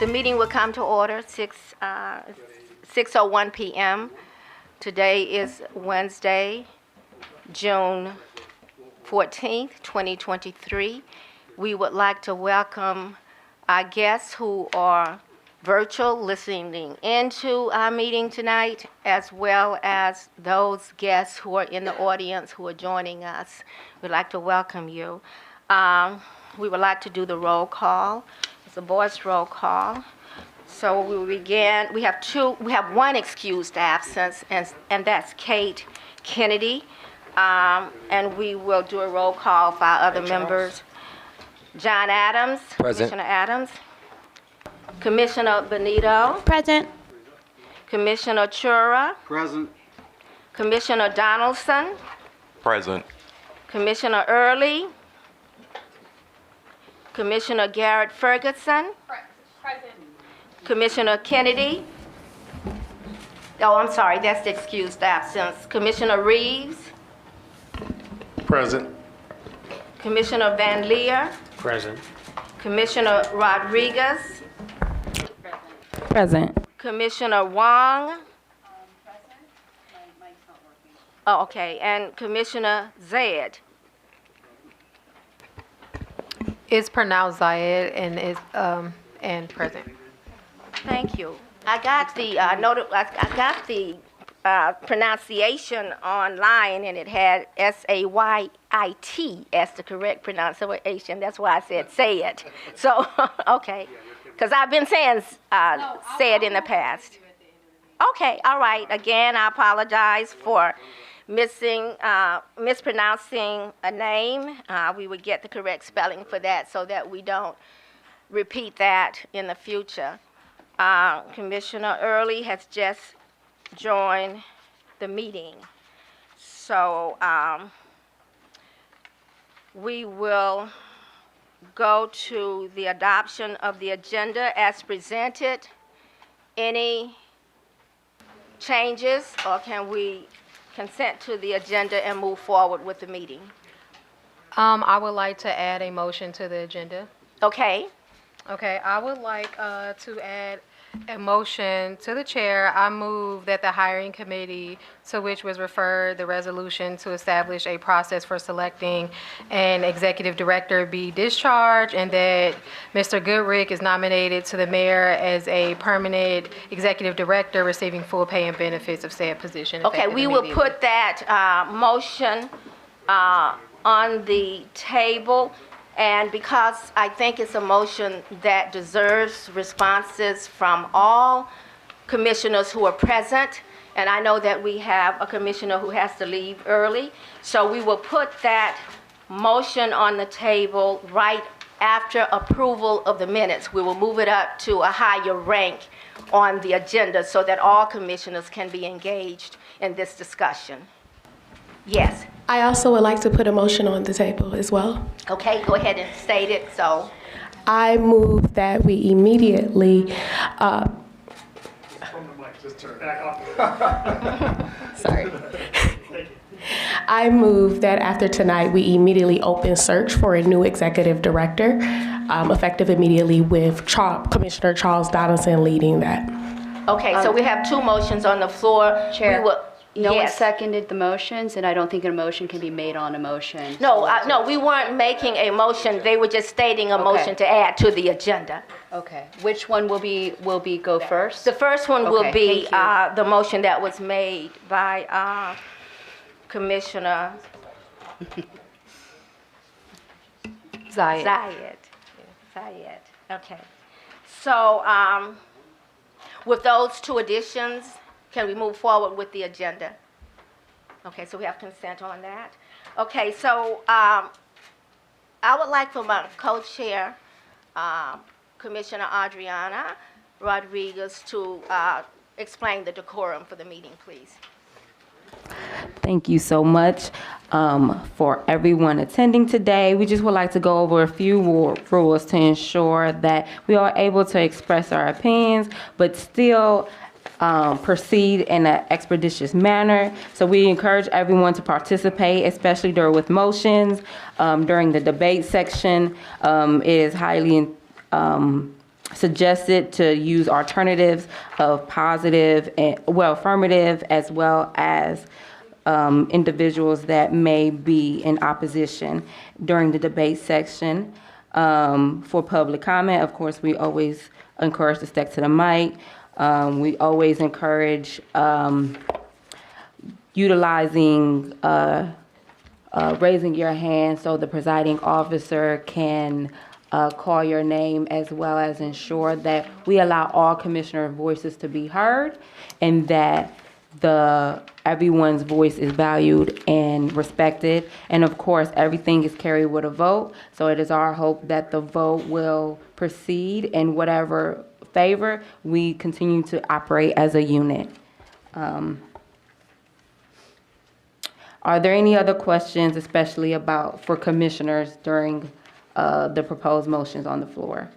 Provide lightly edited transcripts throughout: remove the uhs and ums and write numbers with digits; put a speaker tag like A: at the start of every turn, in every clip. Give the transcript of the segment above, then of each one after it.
A: The meeting will come to order 6:01 p.m. Today is Wednesday, June 14th, 2023. We would like to welcome our guests who are virtual listening into our meeting tonight, as well as those guests who are in the audience who are joining us. We'd like to welcome you. We would like to do the roll call. It's a voice roll call. So we will begin. We have one excused absence, and that's Kate Kennedy. And we will do a roll call for our other members. John Adams.
B: Present.
A: Commissioner Adams. Commissioner Benito.
C: Present.
A: Commissioner Chura.
D: Present.
A: Commissioner Donaldson.
B: Present.
A: Commissioner Early. Commissioner Garrett Ferguson.
C: Present.
A: Commissioner Kennedy. Oh, I'm sorry, that's the excused absence. Commissioner Reeves.
D: Present.
A: Commissioner Van Leer.
D: Present.
A: Commissioner Rodriguez.
C: Present.
A: Commissioner Wong. Oh, okay, and Commissioner Zayed.
E: It's pronounced Zayed and is and present.
A: Thank you. I got the pronunciation online, and it had S-A-Y-I-T as the correct pronunciation. That's why I said say it. So, okay, because I've been saying say it in the past. Okay, all right. Again, I apologize for mispronouncing a name. We would get the correct spelling for that so that we don't repeat that in the future. Commissioner Early has just joined the meeting. So we will go to the adoption of the agenda as presented. Any changes, or can we consent to the agenda and move forward with the meeting?
E: I would like to add a motion to the agenda.
A: Okay.
E: Okay, I would like to add a motion to the chair. I move that the hiring committee, to which was referred the resolution to establish a process for selecting an executive director, be discharged, and that Mr. Goodrick is nominated to the mayor as a permanent executive director receiving full pay and benefits of said position.
A: Okay, we will
E: immediately.
A: put that motion on the table. And because I think it's a motion that deserves responses from all commissioners who are present, and I know that we have a commissioner who has to leave early, so we will put that motion on the table right after approval of the minutes. We will move it up to a higher rank on the agenda so that all commissioners can be engaged in this discussion. Yes.
F: I also would like to put a motion on the table as well.
A: Okay, go ahead and state it. So,
F: I move that we immediately, sorry. I move that after tonight, we immediately open search for a new executive director, effective immediately with Commissioner Charles Donaldson leading that.
A: okay, so we have two motions on the floor.
G: Chair.
A: We will,
G: No one
A: yes.
G: seconded the motions, and I don't think a motion can be made on a motion.
A: No, no, we weren't making a motion. They were just stating a motion to add to the agenda.
G: Okay. Which one will go first?
A: The first one will
G: Okay,
A: be
G: thank
A: the motion that was made by Commissioner
E: Zayed.
A: Zayed. Okay. So with those two additions, can we move forward with the agenda? Okay, so we have consent on that. Okay, so I would like for my co-chair, Commissioner Adriana Rodriguez, to explain the decorum for the meeting, please.
H: Thank you so much for everyone attending today. We just would like to go over a few rules to ensure that we are able to express our opinions, but still proceed in an expeditious manner. So we encourage everyone to participate, especially with motions. During the debate section, it is highly suggested to use alternatives of positive and, well, affirmative, as well as individuals that may be in opposition during the debate section. For public comment, of course, we always encourage to stick to the mic. We always encourage utilizing raising your hand so the presiding officer can call your name, as well as ensure that we allow all commissioner voices to be heard and that everyone's voice is valued and respected. And of course, everything is carried with a vote. So it is our hope that the vote will proceed in whatever favor. We continue to operate as a unit. Are there any other questions, especially for commissioners during the proposed motions on the floor?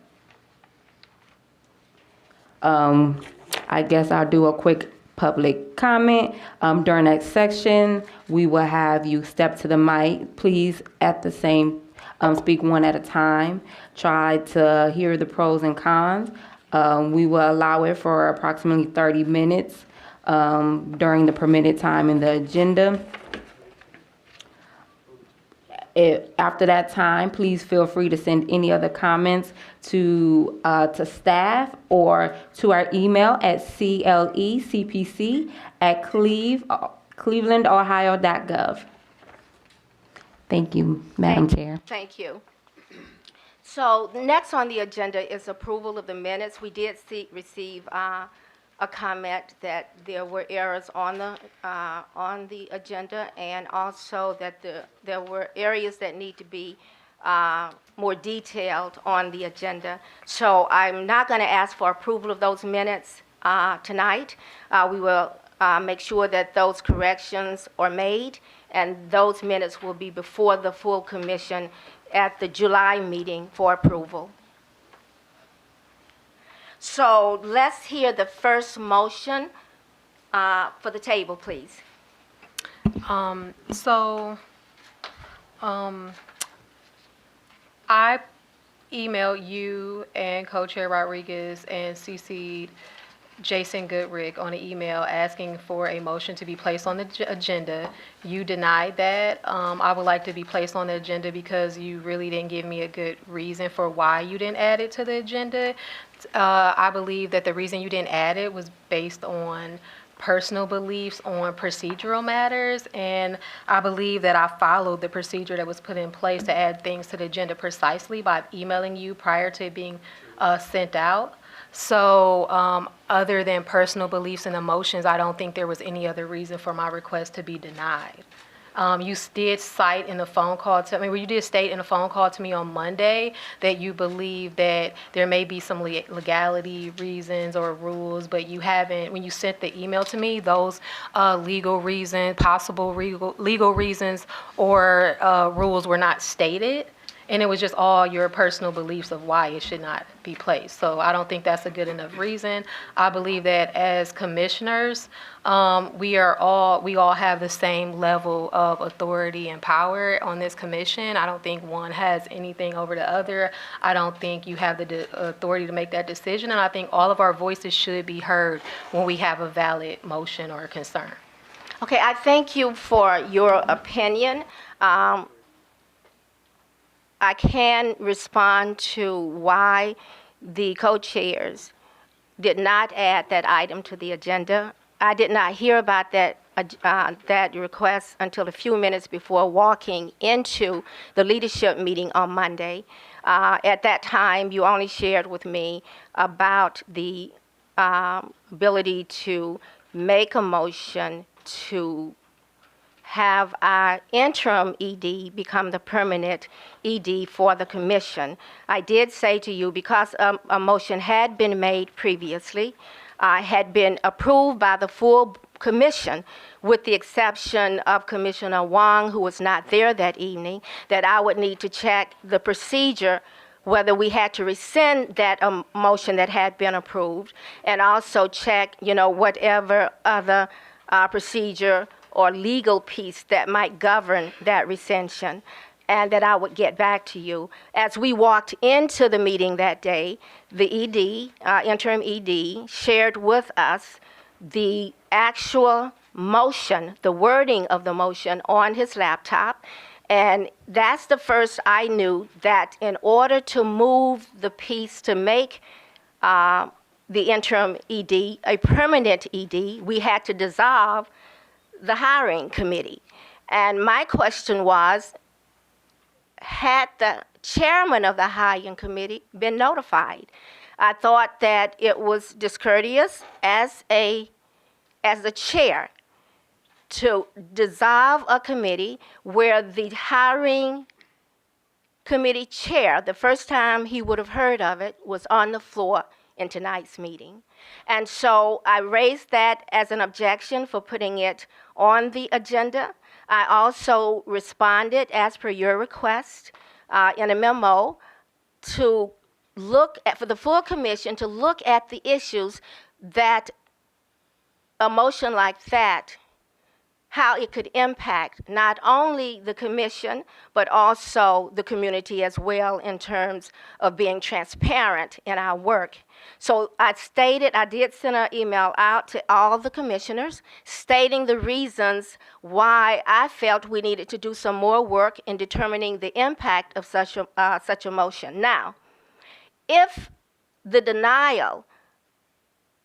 H: I guess I'll do a quick public comment. During that section, we will have you step to the mic. Please, at the same, speak one at a time. Try to hear the pros and cons. We will allow it for approximately 30 minutes during the permitted time in the agenda. After that time, please feel free to send any other comments to staff or to our email at clecpc@clevelandohio.gov. Thank you, Madam Chair.
A: Thank you. So next on the agenda is approval of the minutes. We did receive a comment that there were errors on the agenda, and also that there were areas that need to be more detailed on the agenda. So I'm not going to ask for approval of those minutes tonight. We will make sure that those corrections are made, and those minutes will be before the full commission at the July meeting for approval. So let's hear the first motion for the table, please.
E: I emailed you and Co-Chair Rodriguez and CC'd Jason Goodrick on an email asking for a motion to be placed on the agenda. You denied that. I would like to be placed on the agenda because you really didn't give me a good reason for why you didn't add it to the agenda. I believe that the reason you didn't add it was based on personal beliefs on procedural matters, and I believe that I followed the procedure that was put in place to add things to the agenda precisely by emailing you prior to it being sent out. So other than personal beliefs and emotions, I don't think there was any other reason for my request to be denied. You did cite in a phone call to me, you did state in a phone call to me on Monday that you believe that there may be some legality reasons or rules, but you haven't, when you sent the email to me, those legal reasons, possible legal reasons or rules were not stated. And it was just all your personal beliefs of why it should not be placed. So I don't think that's a good enough reason. I believe that as commissioners, we all have the same level of authority and power on this commission. I don't think one has anything over the other. I don't think you have the authority to make that decision. And I think all of our voices should be heard when we have a valid motion or concern.
A: Okay, I thank you for your opinion. I can respond to why the co-chairs did not add that item to the agenda. I did not hear about that request until a few minutes before walking into the leadership meeting on Monday. At that time, you only shared with me about the ability to make a motion to have our interim ED become the permanent ED for the commission. I did say to you, because a motion had been made previously, had been approved by the full commission, with the exception of Commissioner Wong, who was not there that evening, that I would need to check the procedure, whether we had to rescind that motion that had been approved, and also check, whatever other procedure or legal piece that might govern that rescission. and that I would get back to you. As we walked into the meeting that day, the interim ED, shared with us the actual motion, the wording of the motion on his laptop. And that's the first I knew that in order to move the piece to make the interim ED a permanent ED, we had to dissolve the hiring committee. And my question was, had the chairman of the hiring committee been notified? I thought that it was discourteous as the chair to dissolve a committee where the hiring committee chair, the first time he would have heard of it, was on the floor in tonight's meeting. And so I raised that as an objection for putting it on the agenda. I also responded, as per your request, in a memo to look at, for the full commission to look at the issues that a motion like that, how it could impact not only the commission, but also the community as well in terms of being transparent in our work. So I did send an email out to all the commissioners stating the reasons why I felt we needed to do some more work in determining the impact of such a motion. Now, if the denial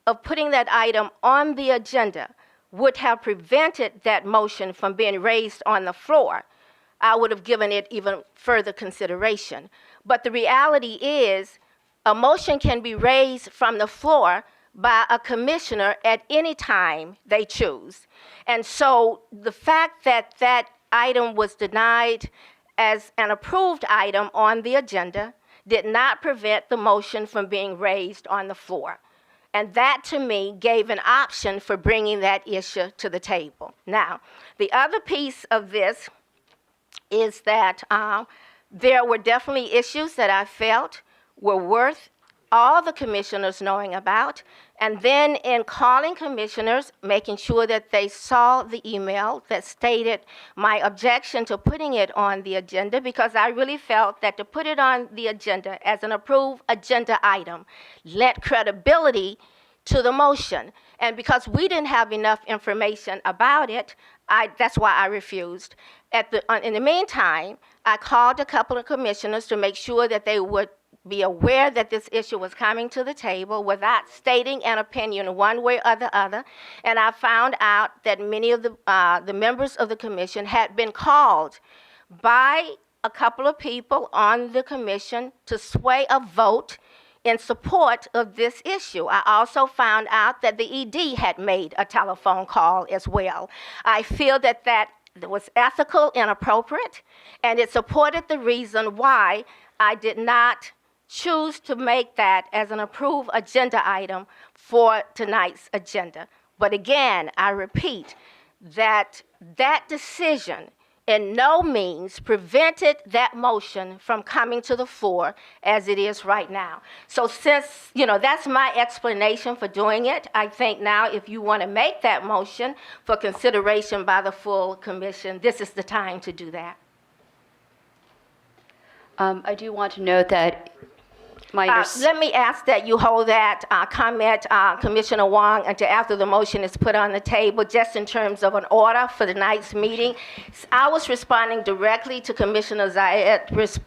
A: of putting that item on the agenda would have prevented that motion from being raised on the floor, I would have given it even further consideration. But the reality is, a motion can be raised from the floor by a commissioner at any time they choose. And so the fact that that item was denied as an approved item on the agenda did not prevent the motion from being raised on the floor. And that, to me, gave an option for bringing that issue to the table. Now, the other piece of this is that there were definitely issues that I felt were worth all the commissioners knowing about. And then in calling commissioners, making sure that they saw the email that stated my objection to putting it on the agenda, because I really felt that to put it on the agenda as an approved agenda item lent credibility to the motion. And because we didn't have enough information about it, that's why I refused. In the meantime, I called a couple of commissioners to make sure that they would be aware that this issue was coming to the table without stating an opinion one way or the other. And I found out that many of the members of the commission had been called by a couple of people on the commission to sway a vote in support of this issue. I also found out that the ED had made a telephone call as well. I feel that that was ethical and appropriate, and it supported the reason why I did not choose to make that as an approved agenda item for tonight's agenda. But again, I repeat that that decision in no means prevented that motion from coming to the floor as it is right now. So since, that's my explanation for doing it, I think now if you want to make that motion for consideration by the full commission, this is the time to do that.
G: I do want to note that
A: let me ask that you hold that comment, Commissioner Wong, until after the motion is put on the table, just in terms of an order for tonight's meeting. I was responding directly to Commissioner Zayed's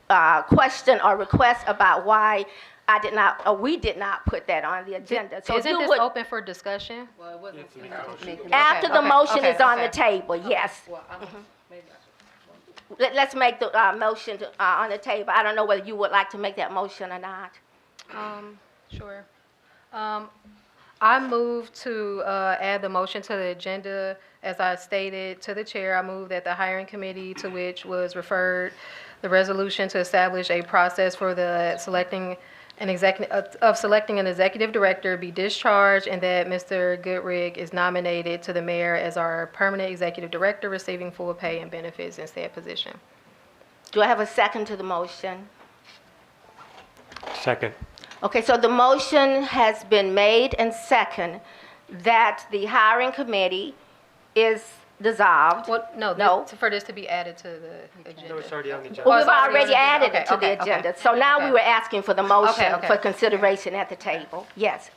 A: question or request about why we did not put that on the agenda. So
E: Isn't this open for discussion?
B: Well, it wasn't.
A: after the motion is on the
E: okay.
A: table, yes.
B: Well, maybe
A: Let's make the motion on the table. I don't know whether you would like to make that motion or not.
E: Sure. I move to add the motion to the agenda. As I stated to the chair, I move that the hiring committee to which was referred the resolution to establish a process for the selecting an executive director be discharged, and that Mr. Goodrig is nominated to the mayor as our permanent executive director, receiving full pay and benefits in said position.
A: Do I have a second to the motion?
C: Second.
A: Okay, so the motion has been made and second that the hiring committee is dissolved.
E: Well, no,
A: No.
E: for this to be added to the agenda.
B: It's already on the agenda.
A: Well,
E: Oh,
A: we've
E: it's already
A: already
E: on the
A: added
E: agenda.
A: it to the
E: Okay, okay,
A: agenda. So now we
E: okay.
A: were asking for the motion
E: Okay, okay.
A: for consideration at the table. Yes.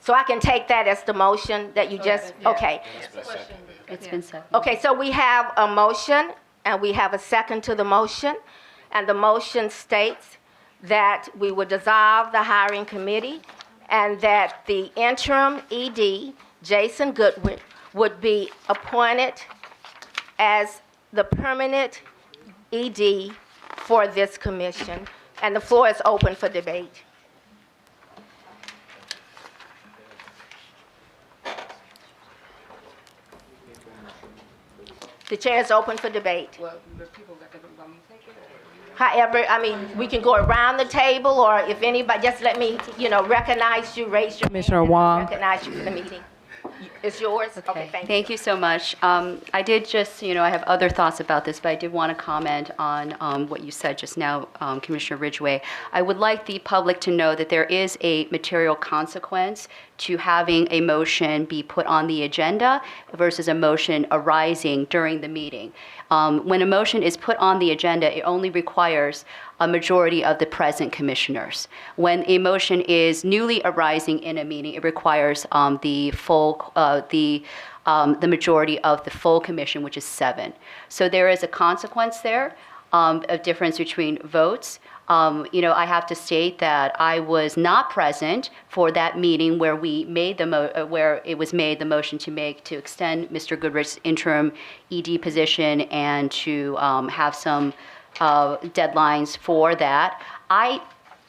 A: So I can take that as the motion that you just, okay.
G: It's been seconded.
A: Okay, so we have a motion, and we have a second to the motion, and the motion states that we would dissolve the hiring committee, and that the interim ED, Jason Goodwin, would be appointed as the permanent ED for this commission. And the floor is open for debate. The chair is open for debate. However, I mean, we can go around the table, or if anybody, just let me, recognize you, raise your hand.
H: Commissioner
A: and
H: Wong.
A: Recognize you for the meeting. It's yours? Okay, thank you.
G: Thank you so much. I did just, I have other thoughts about this, but I did want to comment on what you said just now, Commissioner Ridgway. I would like the public to know that there is a material consequence to having a motion be put on the agenda versus a motion arising during the meeting. When a motion is put on the agenda, it only requires a majority of the present commissioners. When a motion is newly arising in a meeting, it requires the majority of the full commission, which is 7. So there is a consequence there, a difference between votes. I have to state that I was not present for that meeting where we made where it was made the motion to extend Mr. Goodrich's interim ED position and to have some deadlines for that.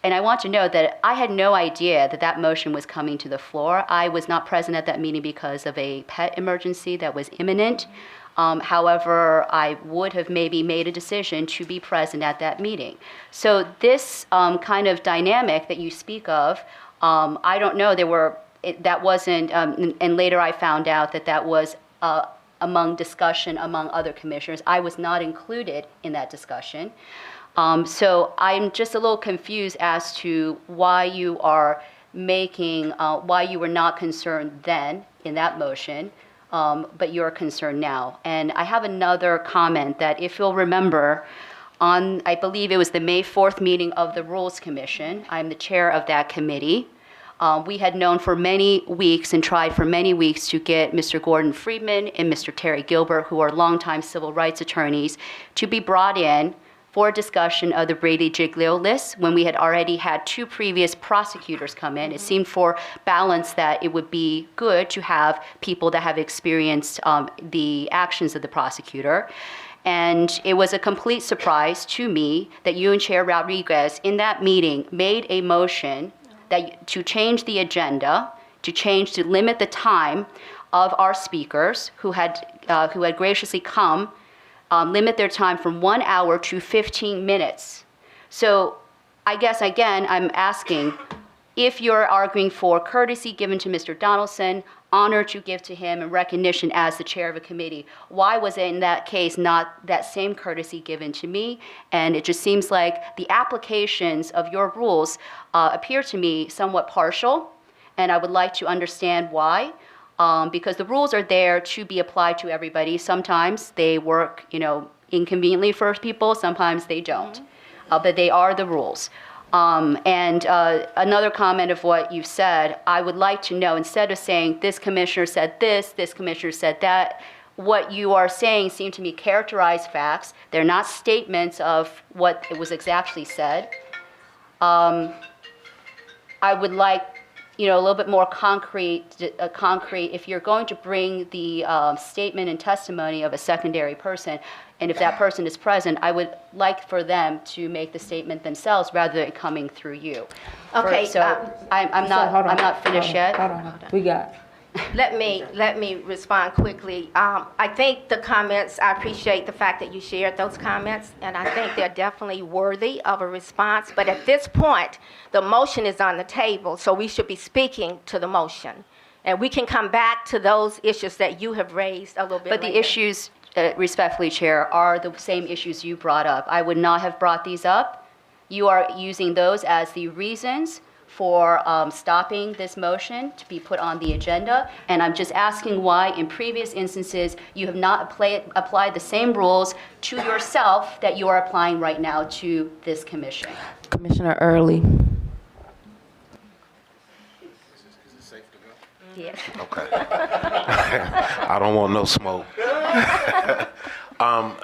G: And I want to know that I had no idea that that motion was coming to the floor. I was not present at that meeting because of a pet emergency that was imminent. However, I would have maybe made a decision to be present at that meeting. So this kind of dynamic that you speak of, I don't know, that wasn't, and later I found out that was among discussion among other commissioners. I was not included in that discussion. So I'm just a little confused as to why you are why you were not concerned then in that motion, but you're concerned now. And I have another comment that if you'll remember, I believe it was the May 4th meeting of the Rules Commission, I'm the chair of that committee. We had known for many weeks and tried for many weeks to get Mr. Gordon Friedman and Mr. Terry Gilbert, who are longtime civil rights attorneys, to be brought in for a discussion of the Brady Giglio list when we had already had 2 previous prosecutors come in. It seemed for balance that it would be good to have people that have experienced the actions of the prosecutor. And it was a complete surprise to me that you and Chair Rodriguez in that meeting made a motion to change the agenda, to limit the time of our speakers who had graciously come, limit their time from 1 hour to 15 minutes. So I guess, again, I'm asking if you're arguing for courtesy given to Mr. Donaldson, honor to give to him, and recognition as the chair of a committee, why was it in that case not that same courtesy given to me? And it just seems like the applications of your rules appear to me somewhat partial, and I would like to understand why. Because the rules are there to be applied to everybody. Sometimes they work, inconveniently for people. Sometimes they don't. But they are the rules. And another comment of what you've said, I would like to know, instead of saying this commissioner said this commissioner said that, what you are saying seem to me characterized facts. They're not statements of what it was exactly said. I would like a little bit more concrete, if you're going to bring the statement and testimony of a secondary person, and if that person is present, I would like for them to make the statement themselves rather than coming through you.
A: Okay,
G: I'm not finished yet.
H: Hold on. We got.
A: Let me respond quickly. I think the comments, I appreciate the fact that you shared those comments, and I think they're definitely worthy of a response. But at this point, the motion is on the table, so we should be speaking to the motion. And we can come back to those issues that you have raised a little bit
G: But the
A: later.
G: issues, respectfully, Chair, are the same issues you brought up. I would not have brought these up. You are using those as the reasons for stopping this motion to be put on the agenda, and I'm just asking why in previous instances you have not applied the same rules to yourself that you are applying right now to this commission.
H: Commissioner Early.
G: Yes.
B: Okay. I don't want no smoke.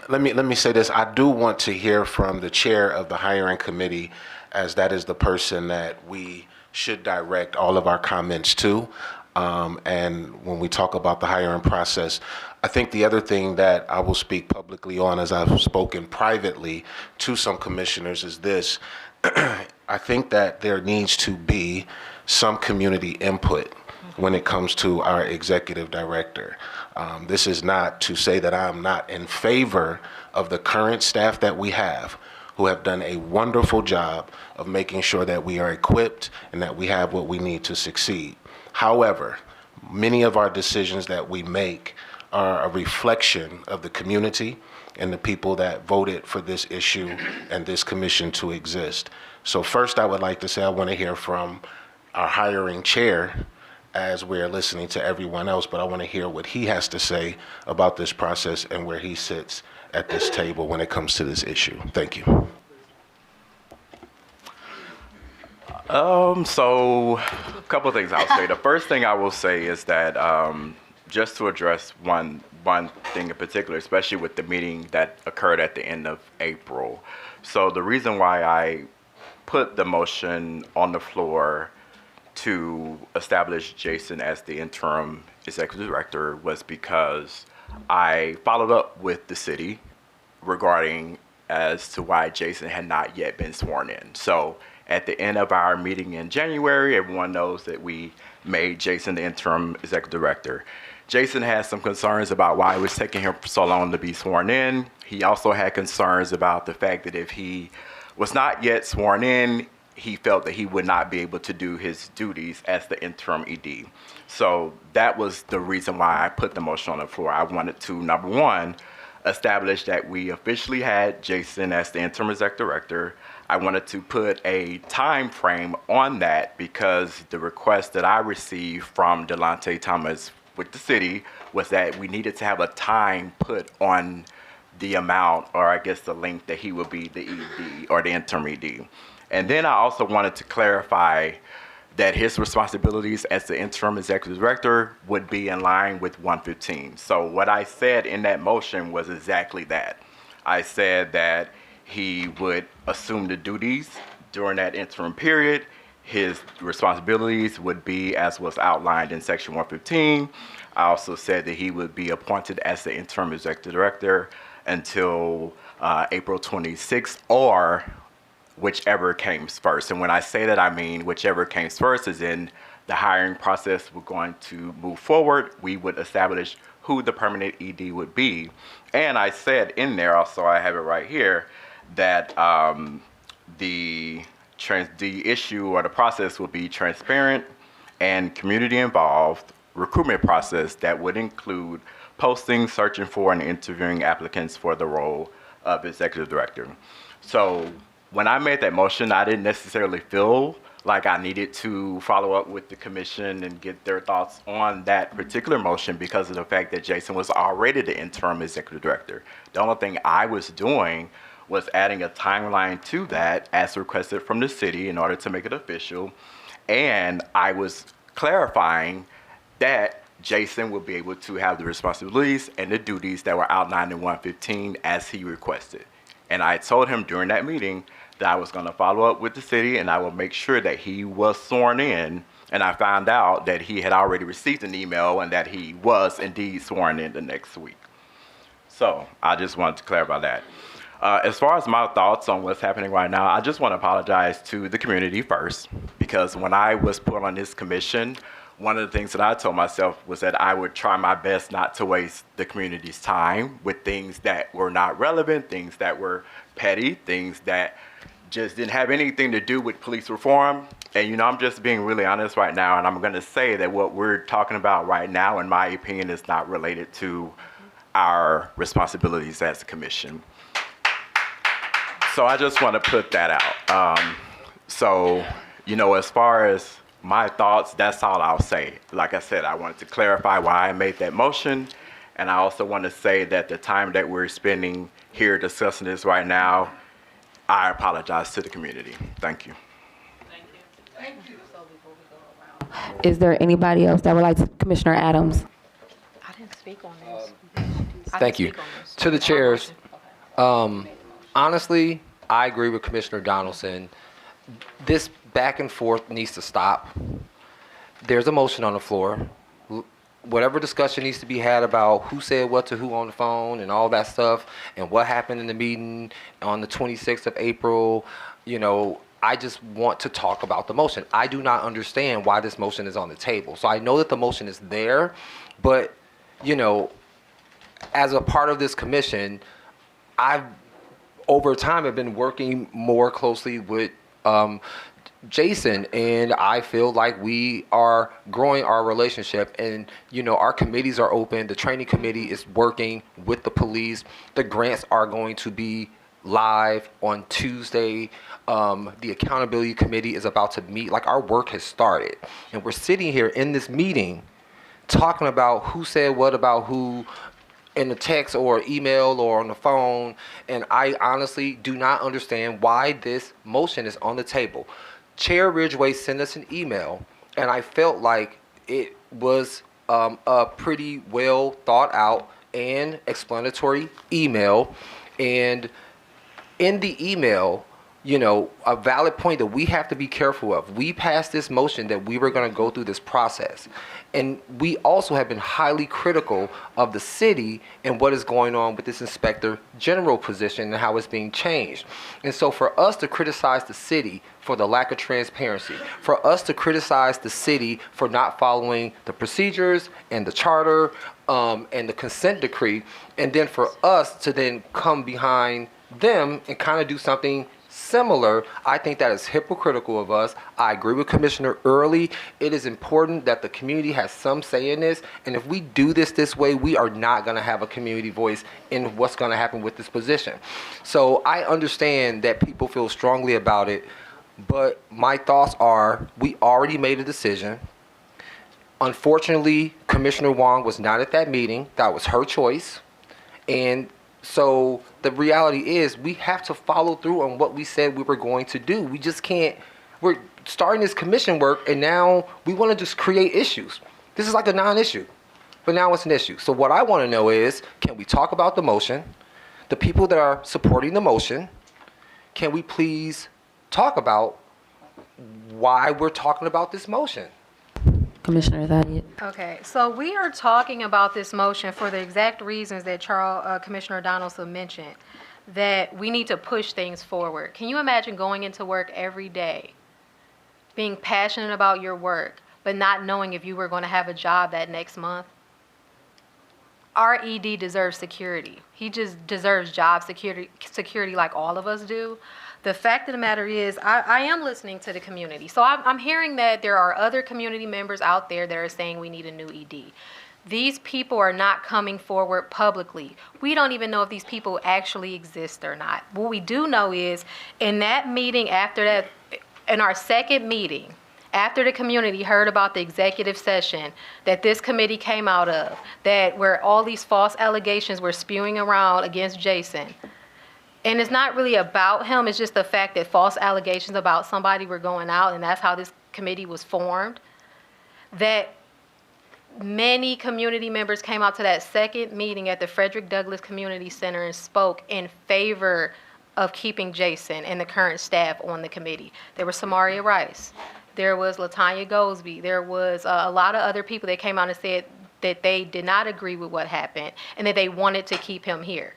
B: Let me say this. I do want to hear from the chair of the hiring committee, as that is the person that we should direct all of our comments to. And when we talk about the hiring process, I think the other thing that I will speak publicly on, as I've spoken privately to some commissioners, is this. I think that there needs to be some community input when it comes to our executive director. This is not to say that I'm not in favor of the current staff that we have, who have done a wonderful job of making sure that we are equipped and that we have what we need to succeed. However, many of our decisions that we make are a reflection of the community and the people that voted for this issue and this commission to exist. So first, I would like to say I want to hear from our hiring chair, as we're listening to everyone else, but I want to hear what he has to say about this process and where he sits at this table when it comes to this issue. Thank you.
C: So a couple of things I'll say. The first thing I will say is that just to address one thing in particular, especially with the meeting that occurred at the end of April. So the reason why I put the motion on the floor to establish Jason as the interim executive director was because I followed up with the city regarding as to why Jason had not yet been sworn in. So at the end of our meeting in January, everyone knows that we made Jason the interim executive director. Jason had some concerns about why it was taking him so long to be sworn in. He also had concerns about the fact that if he was not yet sworn in, he felt that he would not be able to do his duties as the interim ED. So that was the reason why I put the motion on the floor. I wanted to, number one, establish that we officially had Jason as the interim executive director. I wanted to put a time frame on that because the request that I received from Delonte Thomas with the city was that we needed to have a time put on the amount, or I guess the length that he would be the ED or the interim ED. And then I also wanted to clarify that his responsibilities as the interim executive director would be in line with 115. So what I said in that motion was exactly that. I said that he would assume the duties during that interim period. His responsibilities would be as was outlined in section 115. I also said that he would be appointed as the interim executive director until April 26th, or whichever came first. And when I say that, I mean whichever came first, is in the hiring process we're going to move forward. We would establish who the permanent ED would be. And I said in there, also I have it right here, that the issue or the process will be transparent and community involved recruitment process that would include posting, searching for, and interviewing applicants for the role of executive director. So when I made that motion, I didn't necessarily feel like I needed to follow up with the commission and get their thoughts on that particular motion because of the fact that Jason was already the interim executive director. The only thing I was doing was adding a timeline to that as requested from the city in order to make it official. And I was clarifying that Jason would be able to have the responsibilities and the duties that were outlined in 115 as he requested. And I told him during that meeting that I was going to follow up with the city and I will make sure that he was sworn in. And I found out that he had already received an email and that he was indeed sworn in the next week. So I just wanted to clarify that. As far as my thoughts on what's happening right now, I just want to apologize to the community first, because when I was put on this commission, one of the things that I told myself was that I would try my best not to waste the community's time with things that were not relevant, things that were petty, things that just didn't have anything to do with police reform. And, you know, I'm just being really honest right now, and I'm going to say that what we're talking about right now, in my opinion, is not related to our responsibilities as a commission. So I just want to put that out. So As far as my thoughts, that's all I'll say. Like I said, I wanted to clarify why I made that motion. And I also want to say that the time that we're spending here discussing this right now, I apologize to the community. Thank you.
H: Is there anybody else that would like to? Commissioner Adams?
E: I didn't speak on this.
D: Thank you. To the chairs, honestly, I agree with Commissioner Donaldson. This back and forth needs to stop. There's a motion on the floor. Whatever discussion needs to be had about who said what to who on the phone and all that stuff and what happened in the meeting on the 26th of April, I just want to talk about the motion. I do not understand why this motion is on the table. So I know that the motion is there, but, as a part of this commission, over time, I've been working more closely with Jason, and I feel like we are growing our relationship, and our committees are open. The training committee is working with the police. The grants are going to be live on Tuesday. The accountability committee is about to meet. Like, our work has started, and we're sitting here in this meeting talking about who said what about who in the text or email or on the phone, and I honestly do not understand why this motion is on the table. Chair Ridgway sent us an email, and I felt like it was a pretty well thought out and explanatory email, and in the email, a valid point that we have to be careful of. We passed this motion that we were going to go through this process. And we also have been highly critical of the city and what is going on with this inspector general position and how it's being changed. And so for us to criticize the city for the lack of transparency, for us to criticize the city for not following the procedures and the charter and the consent decree, and then for us to then come behind them and kind of do something similar, I think that is hypocritical of us. I agree with Commissioner Early. It is important that the community has some say in this, and if we do this way, we are not going to have a community voice in what's going to happen with this position. So I understand that people feel strongly about it, but my thoughts are we already made a decision. Unfortunately, Commissioner Wong was not at that meeting. That was her choice. And so the reality is we have to follow through on what we said we were going to do. We just can't, we're starting this commission work and now we want to just create issues. This is like a non-issue, but now it's an issue. So what I want to know is, can we talk about the motion? The people that are supporting the motion, can we please talk about why we're talking about this motion?
H: Commissioner, is that it?
E: Okay, so we are talking about this motion for the exact reasons that Commissioner Donaldson mentioned, that we need to push things forward. Can you imagine going into work every day, being passionate about your work, but not knowing if you were going to have a job that next month? Our ED deserves security. He just deserves job security like all of us do. The fact of the matter is, I am listening to the community. So I'm hearing that there are other community members out there that are saying we need a new ED. These people are not coming forward publicly. We don't even know if these people actually exist or not. What we do know is, in that meeting after that, in our second meeting, after the community heard about the executive session that this committee came out of, that where all these false allegations were spewing around against Jason, and it's not really about him, it's just the fact that false allegations about somebody were going out, and that's how this committee was formed, that many community members came out to that second meeting at the Frederick Douglass Community Center and spoke in favor of keeping Jason and the current staff on the committee. There was Samaria Rice. There was LaTanya Goldsby. There was a lot of other people that came out and said that they did not agree with what happened and that they wanted to keep him here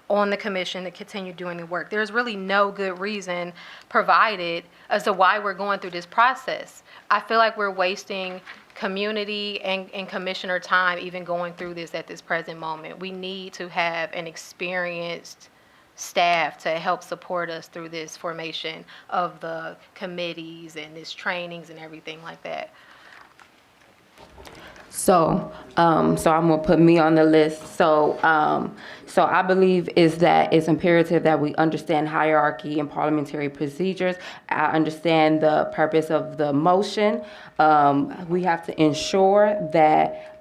E: on the commission to continue doing the work. There's really no good reason provided as to why we're going through this process. I feel like we're wasting community and commissioner time even going through this at this present moment. We need to have an experienced staff to help support us through this formation of the committees and this trainings and everything like that.
H: So I'm gonna put me on the list. So I believe is that it's imperative that we understand hierarchy and parliamentary procedures. I understand the purpose of the motion. We have to ensure that,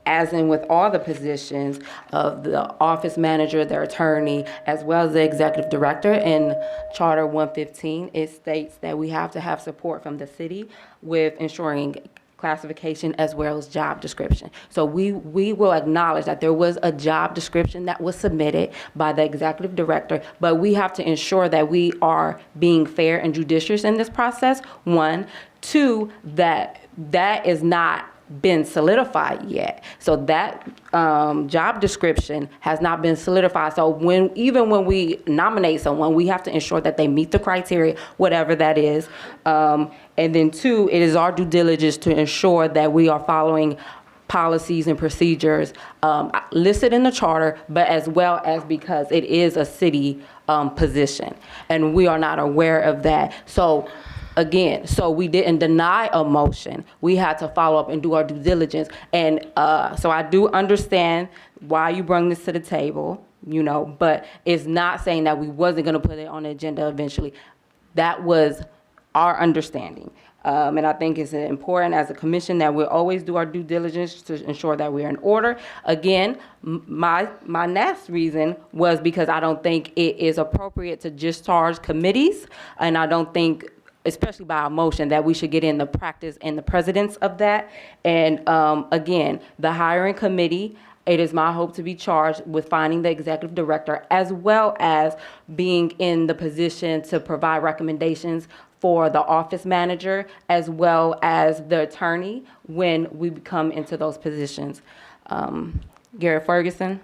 H: as in with all the positions of the office manager, their attorney, as well as the executive director, in Charter 115, it states that we have to have support from the city with ensuring classification as well as job description. So we will acknowledge that there was a job description that was submitted by the executive director, but we have to ensure that we are being fair and judicious in this process, one. Two, that is not been solidified yet. So that job description has not been solidified. So even when we nominate someone, we have to ensure that they meet the criteria, whatever that is. And then two, it is our due diligence to ensure that we are following policies and procedures listed in the charter, but as well as because it is a city position, and we are not aware of that. So again, so we didn't deny a motion. We had to follow up and do our due diligence. And so I do understand why you bring this to the table, but it's not saying that we wasn't going to put it on the agenda eventually. That was our understanding. And I think it's important as a commission that we'll always do our due diligence to ensure that we're in order. Again, my next reason was because I don't think it is appropriate to discharge committees, and I don't think, especially by a motion, that we should get in the practice and the precedence of that. And again, the hiring committee, it is my hope to be charged with finding the executive director, as well as being in the position to provide recommendations for the office manager, as well as the attorney when we come into those positions. Garrett Ferguson.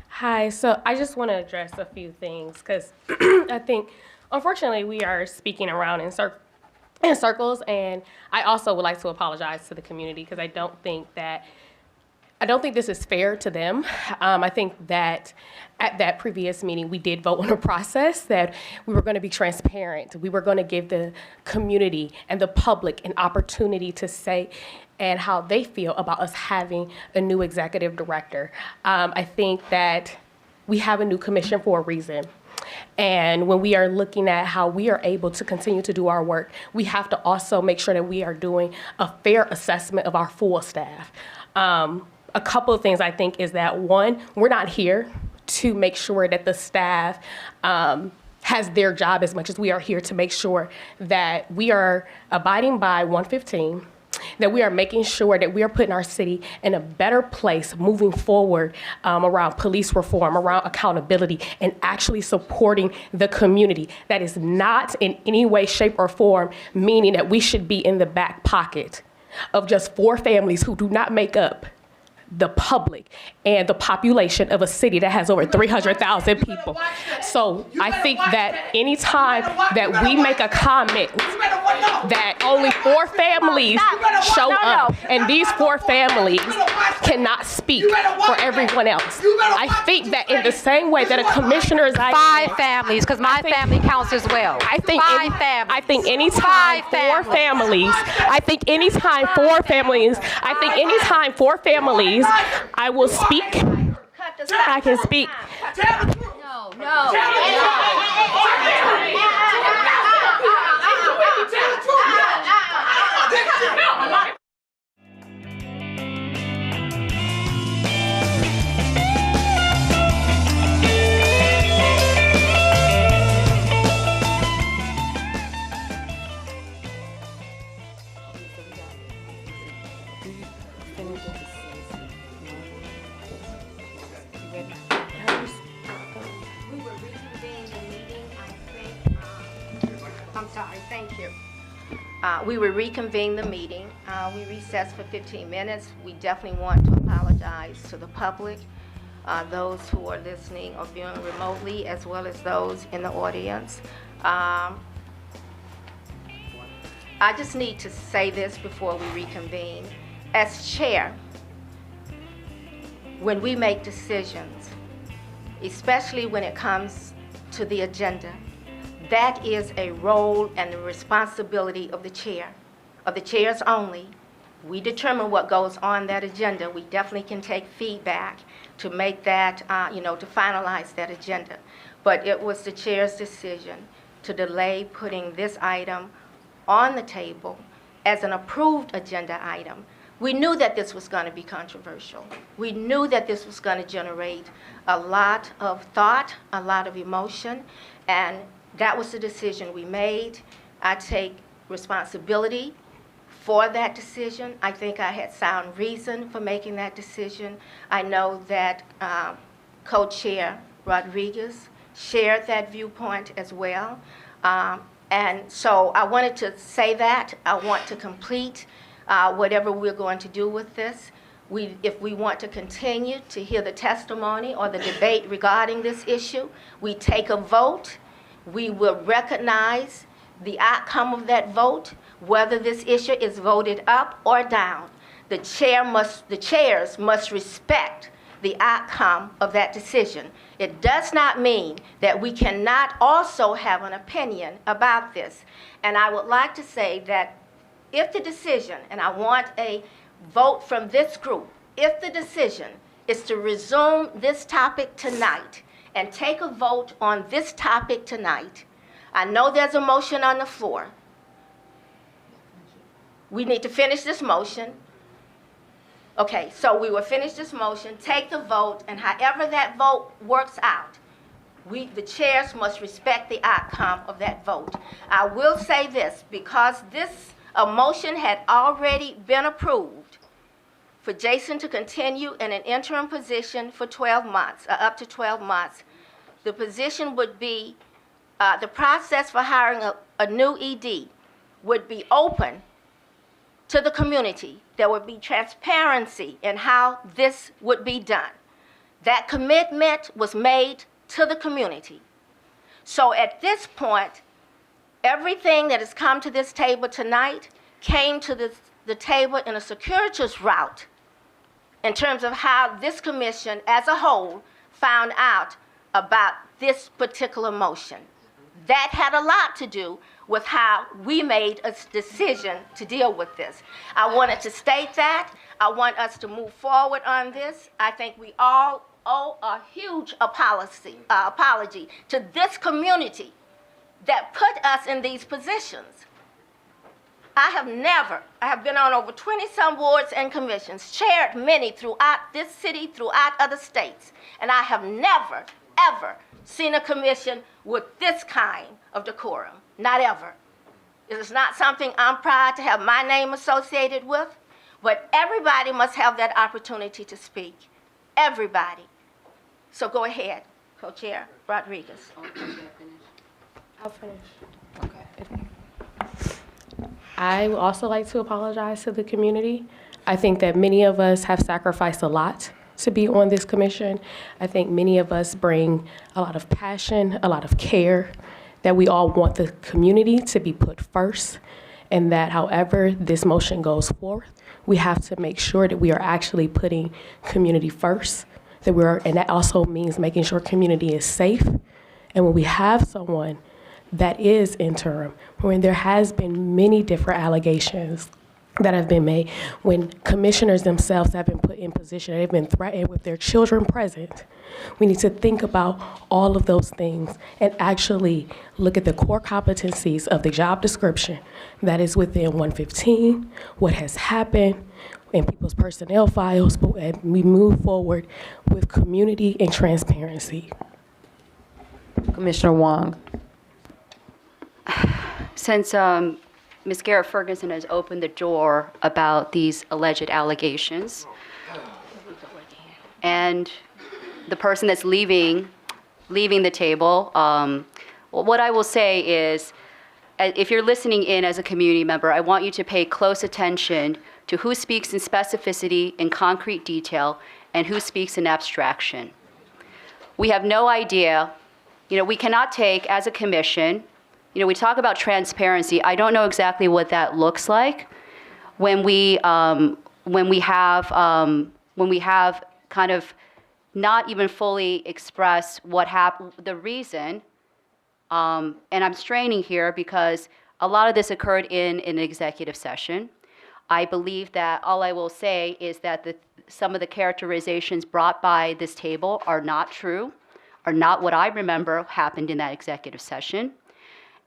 F: Hi, so I just want to address a few things because I think, unfortunately, we are speaking around in circles, and I also would like to apologize to the community because I don't think this is fair to them. I think that at that previous meeting, we did vote on a process that we were going to be transparent. We were going to give the community and the public an opportunity to say and how they feel about us having a new executive director. I think that we have a new commission for a reason. And when we are looking at how we are able to continue to do our work, we have to also make sure that we are doing a fair assessment of our full staff. A couple of things I think is that, one, we're not here to make sure that the staff has their job as much as we are here to make sure that we are abiding by 115, that we are making sure that we are putting our city in a better place moving forward around police reform, around accountability, and actually supporting the community. That is not in any way, shape, or form meaning that we should be in the back pocket of just 4 families who do not make up the public and the population of a city that has over 300,000 people. So I think that anytime that we make a comment that only 4 families show up and these 4 families cannot speak for everyone else, I think that in the same way that a commissioner's idea—
I: 5 families, because my family counts as well.
F: I think
I: 5 families.
F: I think anytime 4 families, I think anytime 4 families, I will speak. I can speak.
G: No.
A: I'm sorry, thank you. We will reconvene the meeting. We recessed for 15 minutes. We definitely want to apologize to the public, those who are listening or viewing remotely, as well as those in the audience. I just need to say this before we reconvene. As chair, when we make decisions, especially when it comes to the agenda, that is a role and a responsibility of the chair. of the chairs only. We determine what goes on that agenda. We definitely can take feedback to make that, to finalize that agenda. But it was the chair's decision to delay putting this item on the table as an approved agenda item. We knew that this was going to be controversial. We knew that this was going to generate a lot of thought, a lot of emotion, and that was the decision we made. I take responsibility for that decision. I think I had sound reason for making that decision. I know that Co-Chair Rodriguez shared that viewpoint as well. And so I wanted to say that. I want to complete whatever we're going to do with this. If we want to continue to hear the testimony or the debate regarding this issue, we take a vote. We will recognize the outcome of that vote, whether this issue is voted up or down. The chairs must respect the outcome of that decision. It does not mean that we cannot also have an opinion about this. And I would like to say that if the decision, and I want a vote from this group, if the decision is to resume this topic tonight and take a vote on this topic tonight, I know there's a motion on the floor. We need to finish this motion. Okay, so we will finish this motion, take the vote, and however that vote works out, the chairs must respect the outcome of that vote. I will say this, because a motion had already been approved for Jason to continue in an interim position for 12 months, up to 12 months. The position would be, the process for hiring a new ED would be open to the community. There would be transparency in how this would be done. That commitment was made to the community. So at this point, everything that has come to this table tonight came to the table in a circuitous route in terms of how this commission as a whole found out about this particular motion. That had a lot to do with how we made a decision to deal with this. I wanted to state that. I want us to move forward on this. I think we all owe a huge apology to this community that put us in these positions. I have been on over 20-some boards and commissions, chaired many throughout this city, throughout other states, and I have never, ever seen a commission with this kind of decorum. Not ever. It is not something I'm proud to have my name associated with, but everybody must have that opportunity to speak. Everybody. So go ahead, Co-Chair Rodriguez.
F: I'll finish. Okay. I would also like to apologize to the community. I think that many of us have sacrificed a lot to be on this commission. I think many of us bring a lot of passion, a lot of care, that we all want the community to be put first, and that however this motion goes forth, we have to make sure that we are actually putting community first, and that also means making sure community is safe. And when we have someone that is interim, when there has been many different allegations that have been made, when commissioners themselves have been put in position, they've been threatened with their children present, we need to think about all of those things and actually look at the core competencies of the job description that is within 115, what has happened in people's personnel files, and we move forward with community and transparency.
H: Commissioner Wong.
G: Since Ms. Garrett Ferguson has opened the door about these alleged allegations, and the person that's leaving the table, what I will say is, if you're listening in as a community member, I want you to pay close attention to who speaks in specificity and concrete detail and who speaks in abstraction. We have no idea, we cannot take as a commission, we talk about transparency. I don't know exactly what that looks like when we have kind of not even fully express what happened, the reason. And I'm straining here because A lot of this occurred in an executive session. I believe that all I will say is that some of the characterizations brought by this table are not true, are not what I remember happened in that executive session.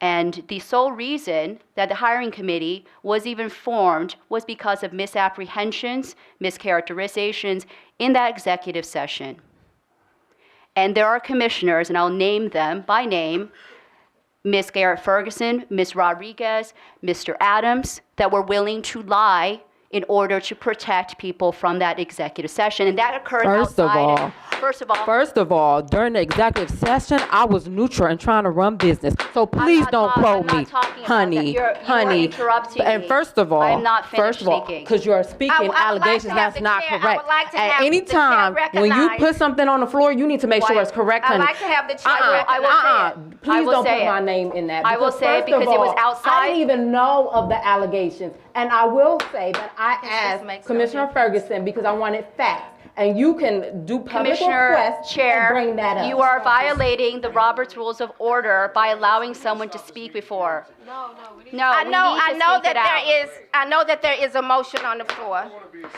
G: And the sole reason that the hiring committee was even formed was because of misapprehensions, mischaracterizations in that executive session. And there are commissioners, and I'll name them by name, Ms. Garrett Ferguson, Ms. Rodriguez, Mr. Adams, that were willing to lie in order to protect people from that executive session. And that occurred outside. First of all,
H: during the executive session, I was neutral and trying to run business. So please don't quote me, honey.
G: You are interrupting
H: And
G: me.
H: first of all,
G: I am not finished speaking.
H: because you are speaking
A: I would like
H: allegations
A: to have
H: that's
A: the
H: not
A: chair- I
H: correct.
A: would like to
H: At
A: have
H: any
A: the chair
H: time, when you
A: recognize-
H: put something on the floor, you need to make sure it's correct,
A: I'd
H: honey.
A: like to have the chair
G: I will say it. I
H: Please
G: will
H: don't
G: say
H: put
G: it.
H: my name in that.
G: I will
H: because
G: say it
H: first of
G: because it was
H: all,
G: outside.
H: I didn't even know of the allegations. And I will say that I asked
A: makes no
H: Commissioner
A: difference.
H: Ferguson because I wanted facts. And you can do public
G: Commissioner
H: requests and
G: Chair,
H: bring that up.
G: you are violating the Roberts Rules of Order by allowing someone to speak before. No, we need to
A: I know
G: speak it out.
A: I know that there is a motion on the floor.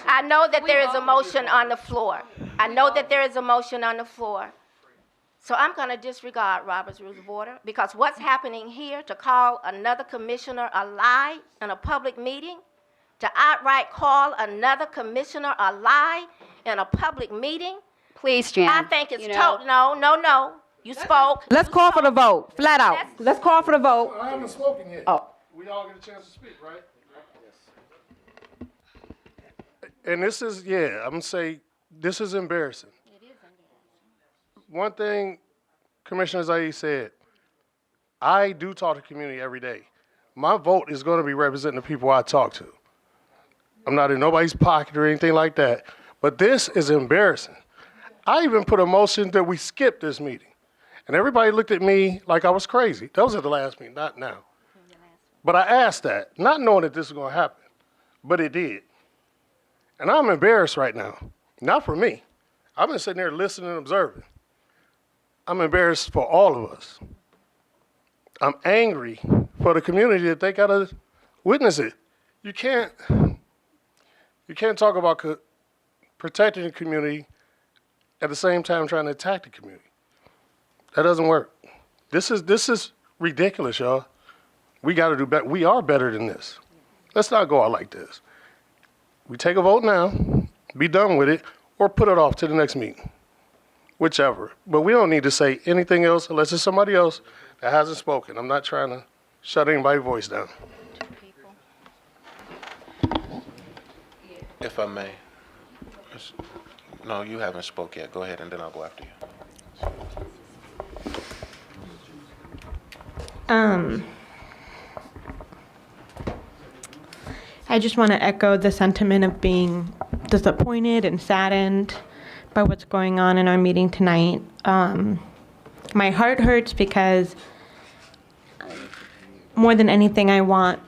A: I know that there is a motion on the floor. I know that there is a motion on the floor. So I'm going to disregard Robert's Rules of Order because what's happening here to call another commissioner a lie in a public meeting, to outright call another commissioner a lie in a public meeting,
G: Please, Jan.
A: I think it's
G: you know,
A: no. You spoke.
H: Let's call for the vote, flat out. Let's call for the vote.
J: I haven't spoken yet.
H: Oh.
J: We all get a chance to speak, right? And this is, I'm gonna say, this is embarrassing. It is embarrassing. One thing Commissioner Zaid said, I do talk to the community every day. My vote is gonna be representing the people I talk to. I'm not in nobody's pocket or anything like that, but this is embarrassing. I even put a motion that we skip this meeting. And everybody looked at me like I was crazy. That was at the last meeting, not now. But I asked that, not knowing that this was going to happen. But it did. And I'm embarrassed right now. Not for me. I've been sitting there listening and observing. I'm embarrassed for all of us. I'm angry for the community that they got to witness it. You can't talk about protecting the community at the same time trying to attack the community. That doesn't work. This is ridiculous, y'all. We got to do better. We are better than this. Let's not go out like this. We take a vote now, be done with it, or put it off to the next meeting. Whichever. But we don't need to say anything else unless it's somebody else that hasn't spoken. I'm not trying to shut anybody's voice down.
B: If I may. No, you haven't spoke yet. Go ahead, and then I'll go after you.
K: I just want to echo the sentiment of being disappointed and saddened by what's going on in our meeting tonight. My heart hurts because more than anything, I want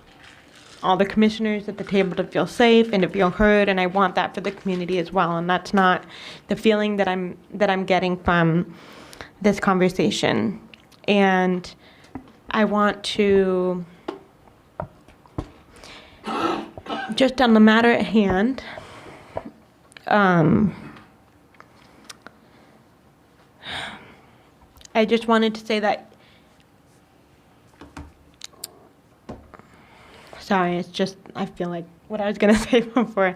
K: all the commissioners at the table to feel safe and to feel heard, and I want that for the community as well. And that's not the feeling that I'm getting from this conversation. And I want to, just on the matter at hand, I just wanted to say that, sorry, it's just, I feel like what I was going to say before.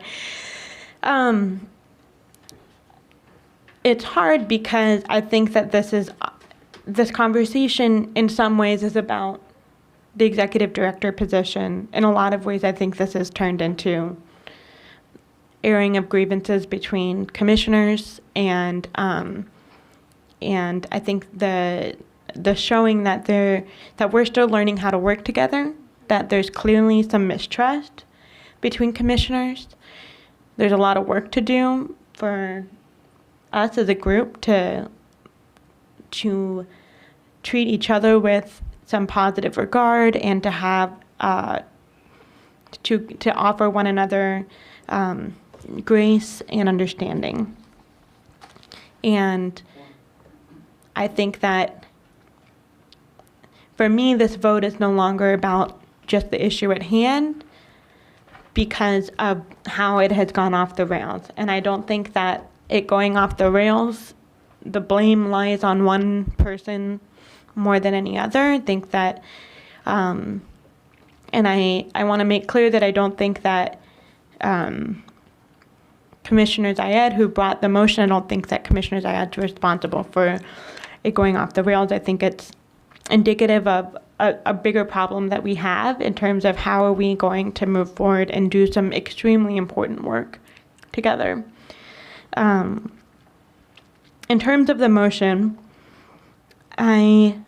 K: It's hard because I think that this conversation in some ways is about the executive director position. In a lot of ways, I think this has turned into airing of grievances between commissioners, and I think the showing that we're still learning how to work together, that there's clearly some mistrust between commissioners. There's a lot of work to do for us as a group to treat each other with some positive regard and to have to offer one another grace and understanding. And I think that for me, this vote is no longer about just the issue at hand because of how it has gone off the rails. And I don't think that it going off the rails, the blame lies on one person more than any other. I think that, and I want to make clear that I don't think that Commissioner Zayed, who brought the motion, I don't think that Commissioner Zayed's responsible for it going off the rails. I think it's indicative of a bigger problem that we have in terms of how are we going to move forward and do some extremely important work together. In terms of the motion, I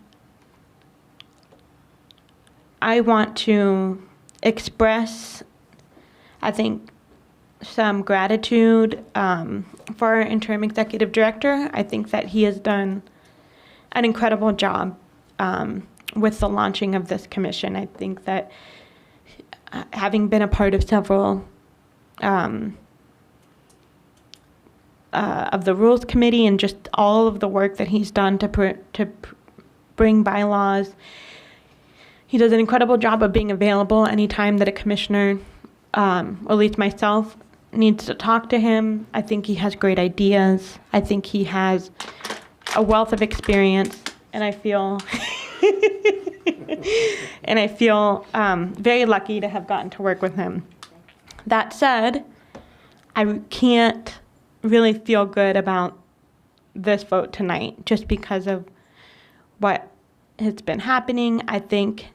K: want to express, I think, some gratitude for our interim executive director. I think that he has done an incredible job with the launching of this commission. I think that having been a part of several of the Rules Committee and just all of the work that he's done to bring bylaws, he does an incredible job of being available anytime that a commissioner, or at least myself, needs to talk to him. I think he has great ideas. I think he has a wealth of experience, and I feel very lucky to have gotten to work with him. That said, I can't really feel good about this vote tonight just because of what has been happening. I think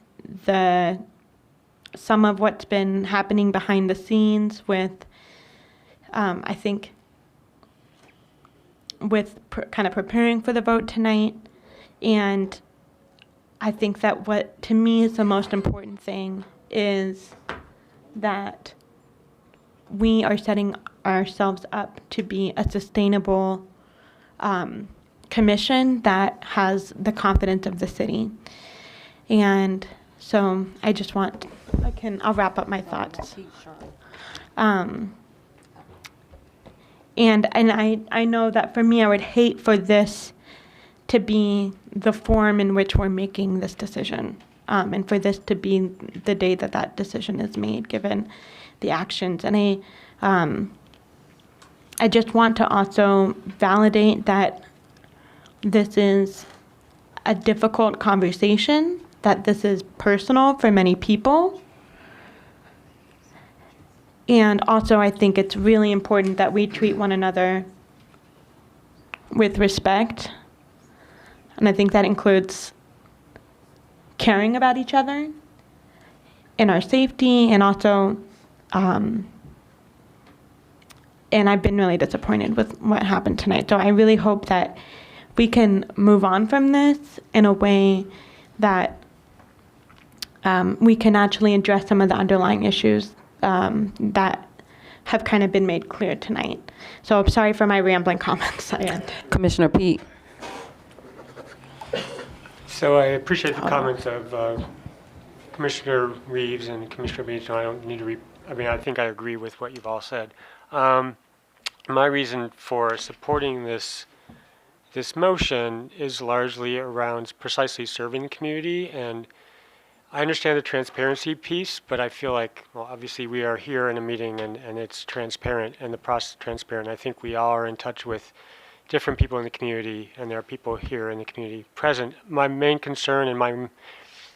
K: some of what's been happening behind the scenes with, I think, with kind of preparing for the vote tonight. And I think that what, to me, is the most important thing is that we are setting ourselves up to be a sustainable commission that has the confidence of the city. And so I just want, I'll wrap up my thoughts. And I know that for me, I would hate for this to be the form in which we're making this decision, and for this to be the day that that decision is made, given the actions. And I just want to also validate that this is a difficult conversation, that this is personal for many people. And also, I think it's really important that we treat one another with respect. And I think that includes caring about each other and our safety, and also, and I've been really disappointed with what happened tonight. So I really hope that we can move on from this in a way that we can actually address some of the underlying issues that have kind of been made clear tonight. So I'm sorry for my rambling comments.
H: Commissioner Pete.
L: So I appreciate the comments of Commissioner Reeves and Commissioner Beach. I don't need to I think I agree with what you've all said. My reason for supporting this motion is largely around precisely serving the community, and I understand the transparency piece, but I feel like, well, obviously we are here in a meeting and it's transparent and the process is transparent. I think we all are in touch with different people in the community, and there are people here in the community present. My main concern and my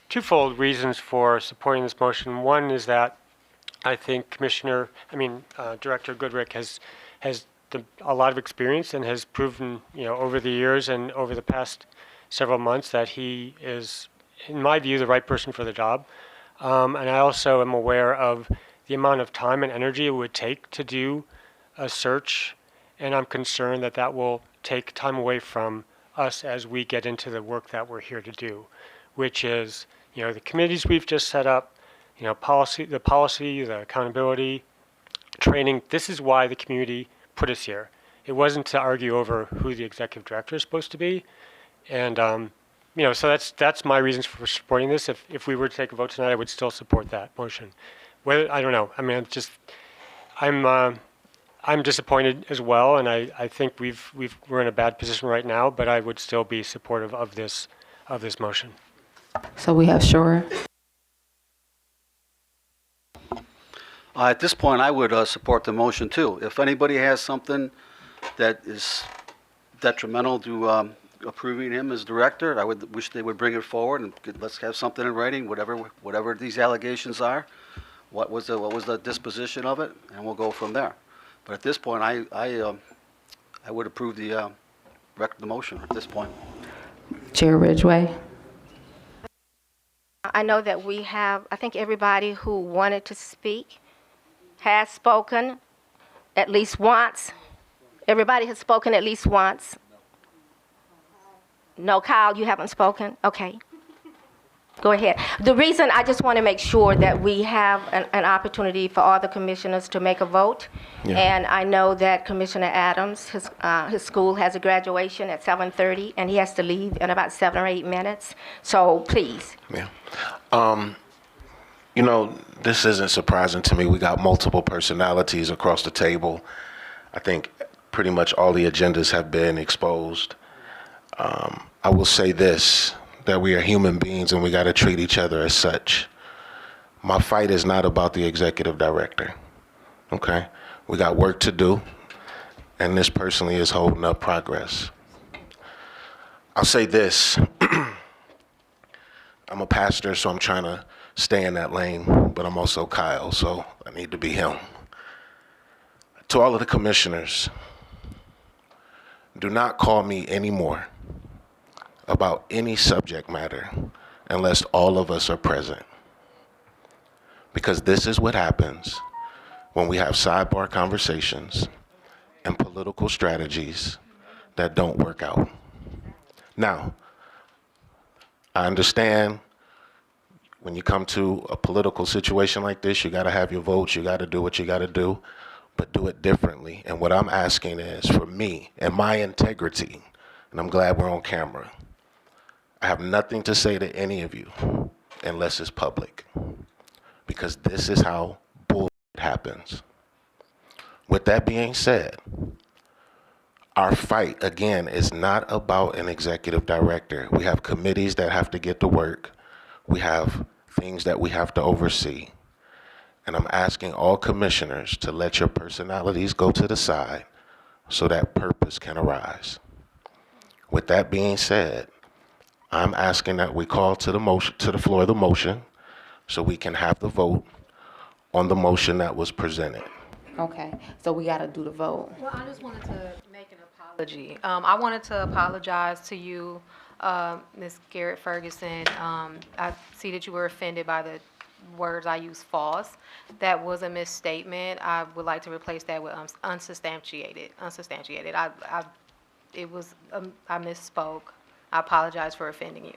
L: twofold reasons for supporting this motion. One is that I think Director Goodrick has a lot of experience and has proven, over the years and over the past several months that he is, in my view, the right person for the job. And I also am aware of the amount of time and energy it would take to do a search, and I'm concerned that that will take time away from us as we get into the work that we're here to do, which is, the committees we've just set up, the policy, the accountability, training. This is why the community put us here. It wasn't to argue over who the executive director is supposed to be. And, so that's my reasons for supporting this. If we were to take a vote tonight, I would still support that motion. I don't know. I'm disappointed as well, and I think we're in a bad position right now, but I would still be supportive of this motion.
H: So we have Shore.
M: At this point, I would support the motion too. If anybody has something that is detrimental to approving him as director, I would wish they would bring it forward and let's have something in writing, whatever these allegations are. What was the disposition of it, and we'll go from there. But at this point, I would approve the motion at this point.
H: Chair Ridgway.
A: I know that we have, I think everybody who wanted to speak has spoken at least once. Everybody has spoken at least once. No, Kyle, you haven't spoken? Okay. Go ahead. The reason, I just want to make sure that we have an opportunity for all the commissioners to make a vote.
B: Yeah.
A: And I know that Commissioner Adams, his school has a graduation at 7:30, and he has to leave in about 7 or 8 minutes. So please.
B: Yeah. You know, this isn't surprising to me. We got multiple personalities across the table. I think pretty much all the agendas have been exposed. I will say this, that we are human beings and we got to treat each other as such. My fight is not about the executive director, okay? We got work to do, and this personally is holding up progress. I'll say this. I'm a pastor, so I'm trying to stay in that lane, but I'm also Kyle, so I need to be him. To all of the commissioners, do not call me anymore about any subject matter unless all of us are present. Because this is what happens when we have sidebar conversations and political strategies that don't work out. Now, I understand when you come to a political situation like this, you gotta have your votes, you gotta do what you gotta do, but do it differently. And what I'm asking is for me and my integrity, and I'm glad we're on camera, I have nothing to say to any of you unless it's public, because this is how bullshit happens. With that being said, our fight, again, is not about an executive director. We have committees that have to get to work. We have things that we have to oversee. And I'm asking all commissioners to let your personalities go to the side so that purpose can arise. With that being said, I'm asking that we call to the floor of the motion so we can have the vote on the motion that was presented.
H: Okay, so we got to do the vote.
E: Well, I just wanted to make an apology. I wanted to apologize to you, Ms. Garrett Ferguson. I see that you were offended by the words I used, false. That was a misstatement. I would like to replace that with unsubstantiated. Unsubstantiated. I misspoke. I apologize for offending you.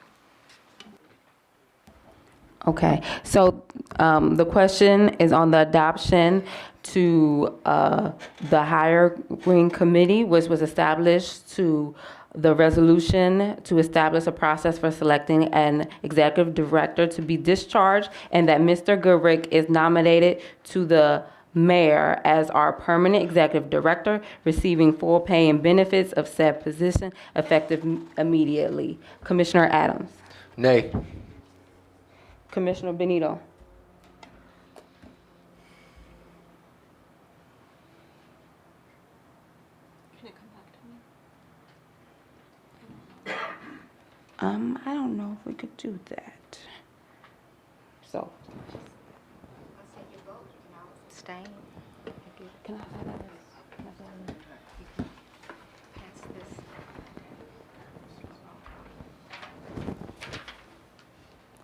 H: Okay, so the question is on the adoption to the hiring committee, which was established to the resolution to establish a process for selecting an executive director to be discharged, and that Mr. Goodrick is nominated to the mayor as our permanent executive director, receiving full pay and benefits of said position effective immediately. Commissioner Adams.
D: Nay.
H: Commissioner Benito. I don't know if we could do that. So.
A: Stay.
H: Can I have that?
A: Pass this.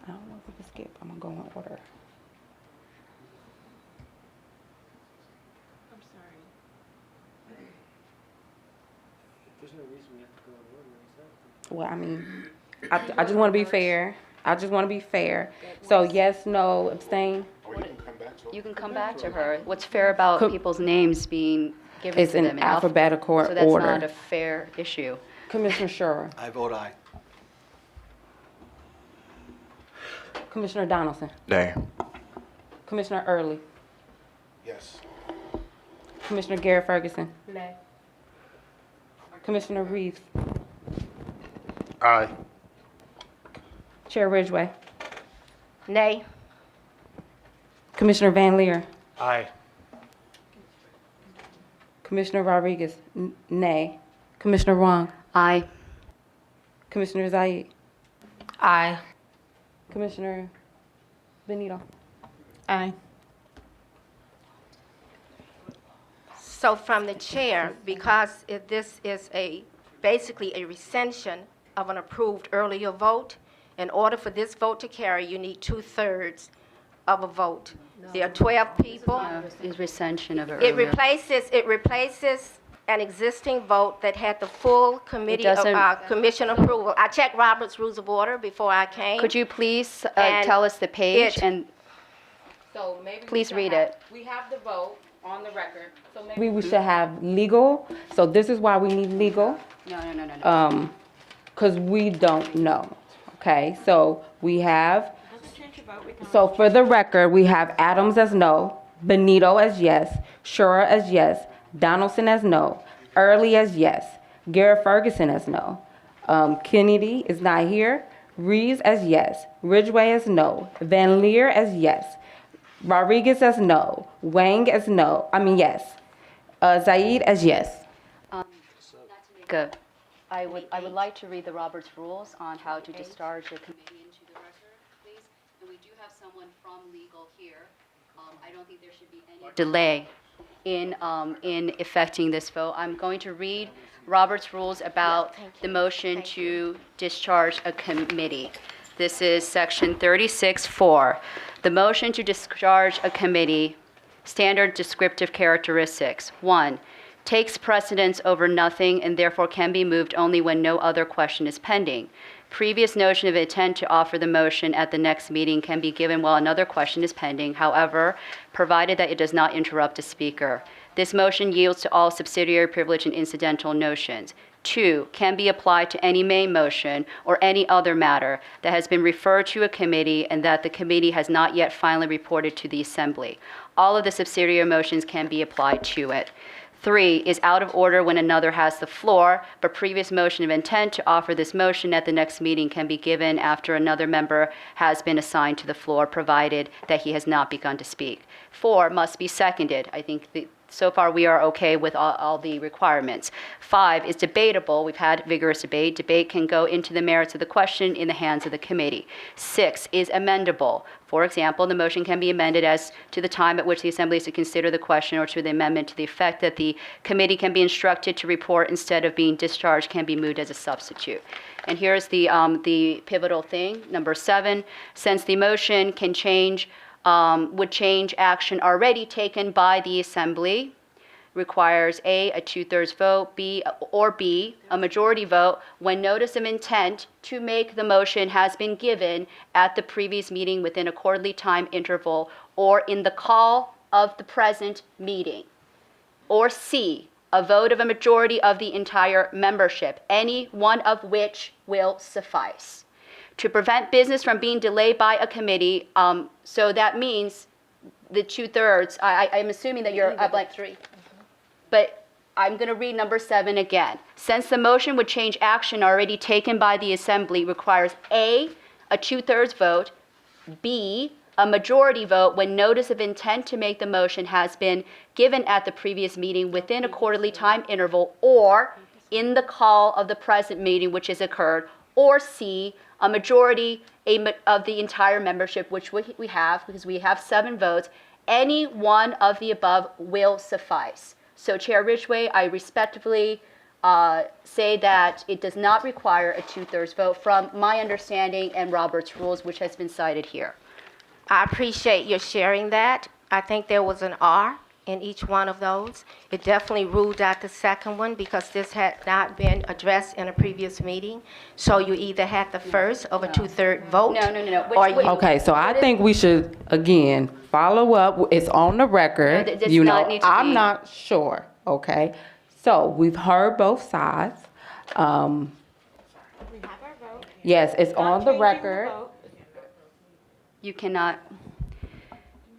H: I don't know if we can skip. I'm gonna go in order.
L: I'm sorry. There's no reason we have to go in order, is there?
H: Well, I mean, I just want to be fair. I just want to be fair. So yes, no, abstain.
G: You can come back to her. What's fair about people's names being given
H: It's
G: to
H: in
G: them?
H: alphabetical order.
G: So that's not a fair issue.
H: Commissioner Schurer.
M: I vote aye.
H: Commissioner Donaldson.
C: Nay.
H: Commissioner Early.
B: Yes.
H: Commissioner Garrett Ferguson.
E: Nay.
H: Commissioner Reeves.
J: Aye.
H: Chair Ridgway.
A: Nay.
H: Commissioner Van Leer.
L: Aye.
H: Commissioner Rodriguez, nay. Commissioner Wong,
G: Aye.
H: Commissioner Zaid,
E: Aye.
H: Commissioner Benito.
K: Aye.
A: So from the chair, because this is basically a recension of an approved earlier vote, in order for this vote to carry, you need 2/3 of a vote. There are 12 people.
G: Is recension of it
A: It
G: earlier.
A: replaces an existing vote that had the full committee of
G: doesn't-
A: commission approval. I checked Robert's Rules of Order before I came.
G: Could you please
A: And
G: tell us the page
A: it-
G: and
H: So maybe
G: Please read it.
H: We have the vote on the record, so maybe we should have legal. So this is why we need legal,
G: no.
H: because we don't know. Okay, so we have. So for the record, we have Adams as no, Benito as yes, Shura as yes, Donaldson as no, Early as yes, Garrett Ferguson as no, Kennedy is not here, Reeves as yes, Ridgway as no, Van Leer as yes, Rodriguez as no, Wang as no, yes, Zaid as yes.
G: Good. I would like to read the Roberts rules on how to discharge a committee into the record, please. And we do have someone from legal here. I don't think there should be any delay in effecting this vote. I'm going to read Roberts rules about the motion to discharge a committee. This is section 36-4. The motion to discharge a committee, standard descriptive characteristics. 1, takes precedence over nothing and therefore can be moved only when no other question is pending. Previous notion of intent to offer the motion at the next meeting can be given while another question is pending, however, provided that it does not interrupt the speaker. This motion yields to all subsidiary privilege and incidental notions. 2, can be applied to any main motion or any other matter that has been referred to a committee and that the committee has not yet finally reported to the Assembly. All of the subsidiary motions can be applied to it. 3, is out of order when another has the floor, but previous motion of intent to offer this motion at the next meeting can be given after another member has been assigned to the floor, provided that he has not begun to speak. 4, must be seconded. I think so far we are okay with all the requirements. 5, is debatable. We've had vigorous debate. Debate can go into the merits of the question in the hands of the committee. 6, is amendable. For example, the motion can be amended as to the time at which the Assembly is to consider the question or to the amendment to the effect that the committee can be instructed to report instead of being discharged can be moved as a substitute. And here's the pivotal thing, number 7. Since the motion can change, would change action already taken by the Assembly, requires A, a 2/3 vote, B, a majority vote when notice of intent to make the motion has been given at the previous meeting within a quarterly time interval or in the call of the present meeting. Or C, a vote of a majority of the entire membership, any one of which will suffice. To prevent business from being delayed by a committee, so that means the 2/3, I'm assuming that you're up like 3. But I'm going to read number 7 again. Since the motion would change action already taken by the Assembly, requires A, a 2/3 vote, B, a majority vote when notice of intent to make the motion has been given at the previous meeting within a quarterly time interval or in the call of the present meeting which has occurred, or C, a majority of the entire membership, which we have, because we have 7 votes, any one of the above will suffice. So Chair Ridgway, I respectfully say that it does not require a 2/3 vote from my understanding and Robert's rules, which has been cited here.
A: I appreciate your sharing that. I think there was an R in each one of those. It definitely ruled out the second one because this had not been addressed in a previous meeting. So you either had the first of a 2/3 vote.
G: No.
A: Or you,
H: Okay, so I think we should, again, follow up. It's on the record.
G: No, it does not need to
H: I'm
G: be.
H: not sure, okay? So we've heard both sides. Yes, it's on the record.
G: You cannot.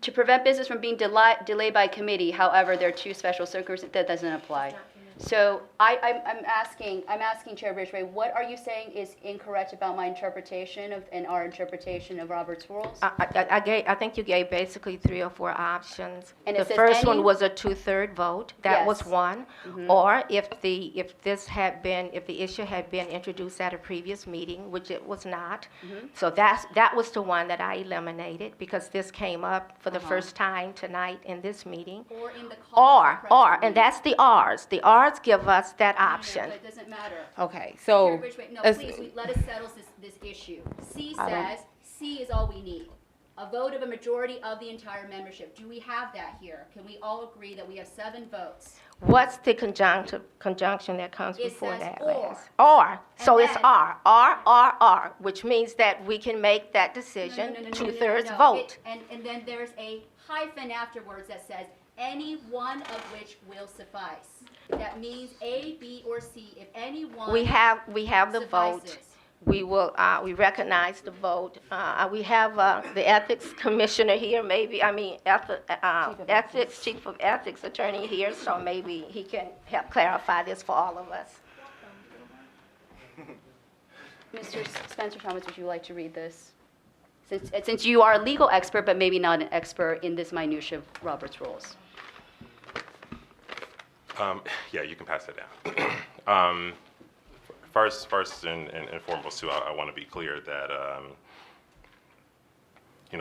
G: To prevent business from being delayed by committee, however, there are 2 special circumstances that doesn't apply. So I'm asking Chair Ridgway, what are you saying is incorrect about my interpretation of, and our interpretation of Robert's rules?
A: I think you gave basically 3 or 4 options.
G: And it
A: The
G: says
A: first
G: any-
A: one was a 2/3 vote. That was
G: Yes.
A: one. Or if the issue had been introduced at a previous meeting, which it was not. So that was the one that I eliminated because this came up for the first time tonight in this meeting.
G: Or in the call for press
A: And
G: release.
A: that's the Rs. The Rs give us that
G: No,
A: option.
G: it doesn't matter.
H: Okay,
G: Chair
H: so.
G: Ridgway, no,
H: as-
G: please, let us settle this issue. C
H: I don't-
G: says, C is all we need. A vote of a majority of the entire membership. Do we have that here? Can we all agree that we have 7 votes?
A: What's the conjunction that comes
G: It
A: before
G: says
A: that?
G: or.
A: Liz? Or. So
G: And
A: it's
G: then-
A: R, which means that we can make that decision,
G: No,
A: 2/3
G: no.
A: vote.
G: And then there's a hyphen afterwards that says, any one of which will suffice. That means A, B, or C, if any one
A: We have the vote.
G: suffices.
A: We will, we recognize the vote. We have the ethics commissioner here, maybe, chief of ethics attorney here, so maybe he can help clarify this for all of us.
G: Mr. Spencer Thomas, would you like to read this? Since you are a legal expert, but maybe not an expert in this minutia of Robert's rules.
N: Yeah, you can pass it down. First and foremost, too, I want to be clear that,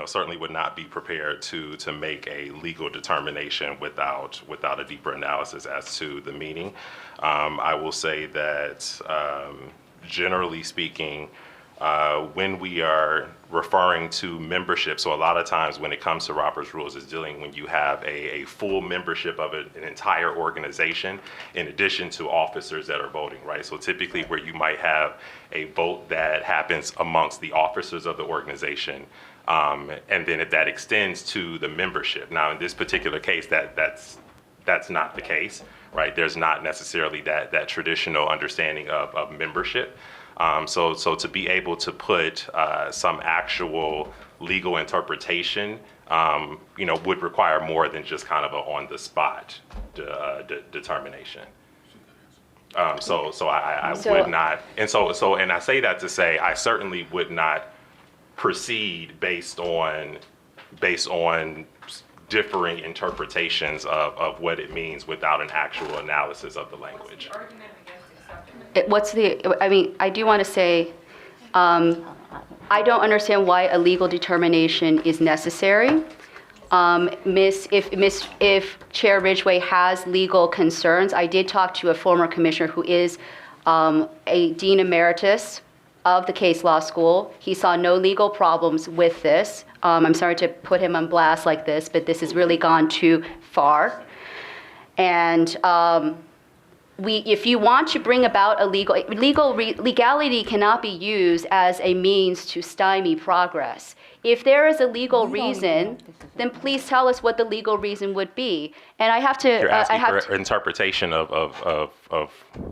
N: certainly would not be prepared to make a legal determination without a deeper analysis as to the meaning. I will say that, generally speaking, when we are referring to membership, so a lot of times when it comes to Robert's Rules, is dealing when you have a full membership of an entire organization in addition to officers that are voting, right? So typically where you might have a vote that happens amongst the officers of the organization, and then if that extends to the membership. Now, in this particular case, that's not the case, right? There's not necessarily that traditional understanding of membership. So to be able to put some actual legal interpretation, would require more than just kind of a on-the-spot determination. So I would not, and I say that to say I certainly would not proceed based on differing interpretations of what it means without an actual analysis of the language.
G: I do want to say, I don't understand why a legal determination is necessary. If Chair Ridgway has legal concerns, I did talk to a former commissioner who is a dean emeritus of the Case Law School. He saw no legal problems with this. I'm sorry to put him on blast like this, but this has really gone too far. And if you want to bring about a legality cannot be used as a means to stymie progress. If there is a legal reason, then please tell us what the legal reason would be. And I have to.
N: You're asking for interpretation of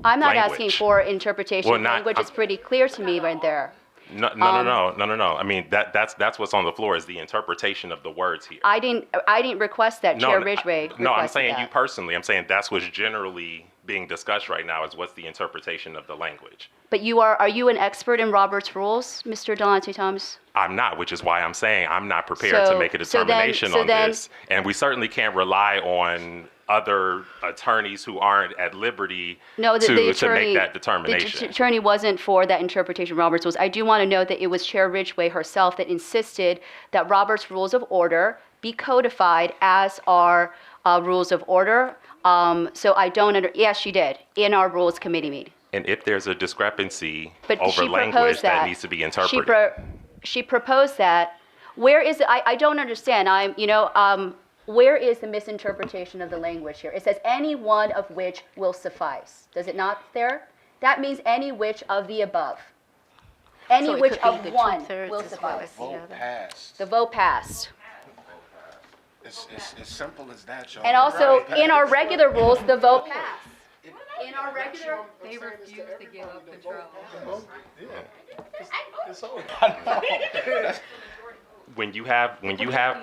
G: I'm not
N: language.
G: asking for interpretation.
N: Well,
G: Language is pretty clear to me right there.
N: No. I mean, that's what's on the floor is the interpretation of the words here.
G: I didn't request that. Chair Ridgway.
N: No, I'm
G: requested
N: saying
G: that.
N: you personally. I'm saying that's what's generally being discussed right now is what's the interpretation of the language.
G: But are you an expert in Robert's rules, Mr. Delonte Thomas?
N: I'm not, which is why I'm saying I'm not prepared to make a determination on this. And we certainly can't rely on other attorneys who aren't at liberty to make that determination.
G: The attorney wasn't for that interpretation of Robert's rules. I do want to note that it was Chair Ridgway herself that insisted that Robert's Rules of Order be codified as our rules of order. So I don't yes, she did, in our Rules Committee meeting.
N: And if there's a discrepancy
G: But
N: over
G: she
N: language
G: proposed
N: that needs to be interpreted.
G: She proposed that. Where is it? I don't understand. Where is the misinterpretation of the language here? It says any one of which will suffice. Does it not there? That means any which of the above. Any
A: So it
G: which
A: could be
G: of
A: the
G: one
A: 2/3
G: will
A: as well
G: suffice.
A: as the other.
B: Passed.
G: The vote passed.
B: It's as simple as that, y'all.
G: And also, in our regular rules, the vote passed. In our regular,
I: They refuse to give up control.
N: when you have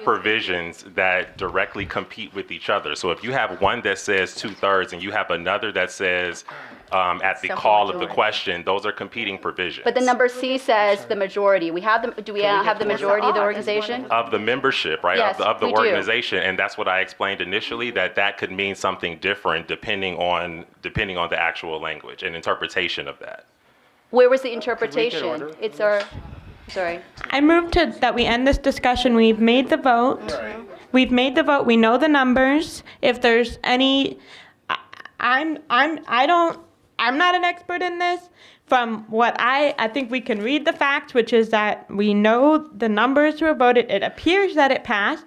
N: provisions that directly compete with each other. So if you have one that says 2/3 and you have another that says at the
A: Simple
N: call of the
A: majority.
N: question, those are competing provisions.
G: But the number C says the majority. Do we have the majority of the organization?
N: Of the membership, right?
G: Yes,
N: of the
G: we do.
N: organization, and that's what I explained initially. That could mean something different depending on the actual language and interpretation of that.
G: Where was the interpretation? It's our, sorry.
K: I move that we end this discussion. We've made the vote. We've made the vote. We know the numbers. If there's any, I'm not an expert in this. From what I think we can read the facts, which is that we know the numbers were voted. It appears that it passed.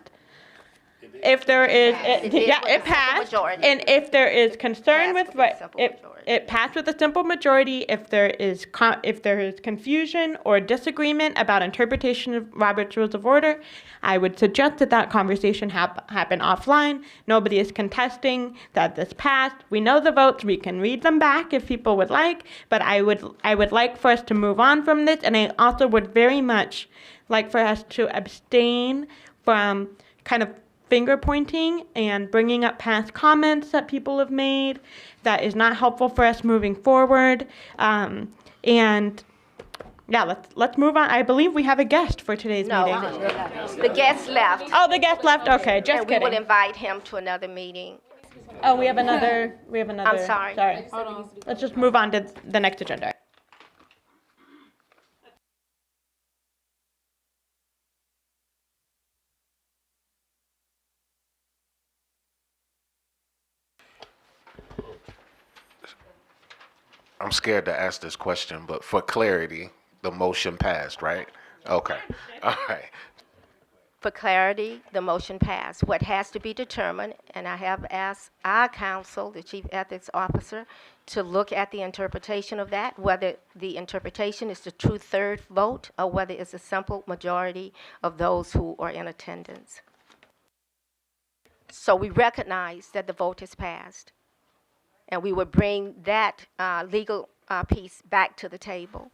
K: If there is, it passed.
A: majority.
K: And if there is concern with what
A: Simple majority.
K: it passed with a simple majority. If there is confusion or disagreement about interpretation of Robert's Rules of Order, I would suggest that conversation happen offline. Nobody is contesting that this passed. We know the votes. We can read them back if people would like. But I would like for us to move on from this, and I also would very much like for us to abstain from kind of finger pointing and bringing up past comments that people have made. That is not helpful for us moving forward. And yeah, let's move on. I believe we have a guest for today's
A: No,
K: meeting.
A: the guest left.
K: Oh, the guest left. Okay, just
A: And we will
K: kidding.
A: invite him to another meeting.
K: Oh, we have another.
A: I'm sorry.
K: Sorry. Let's just move on to the next agenda.
B: I'm scared to ask this question, but for clarity, the motion passed, right? Okay. All right.
A: For clarity, the motion passed. What has to be determined, and I have asked our counsel, the chief ethics officer, to look at the interpretation of that, whether the interpretation is the 2/3 vote or whether it's a simple majority of those who are in attendance. So we recognize that the vote is passed, and we would bring that legal piece back to the table.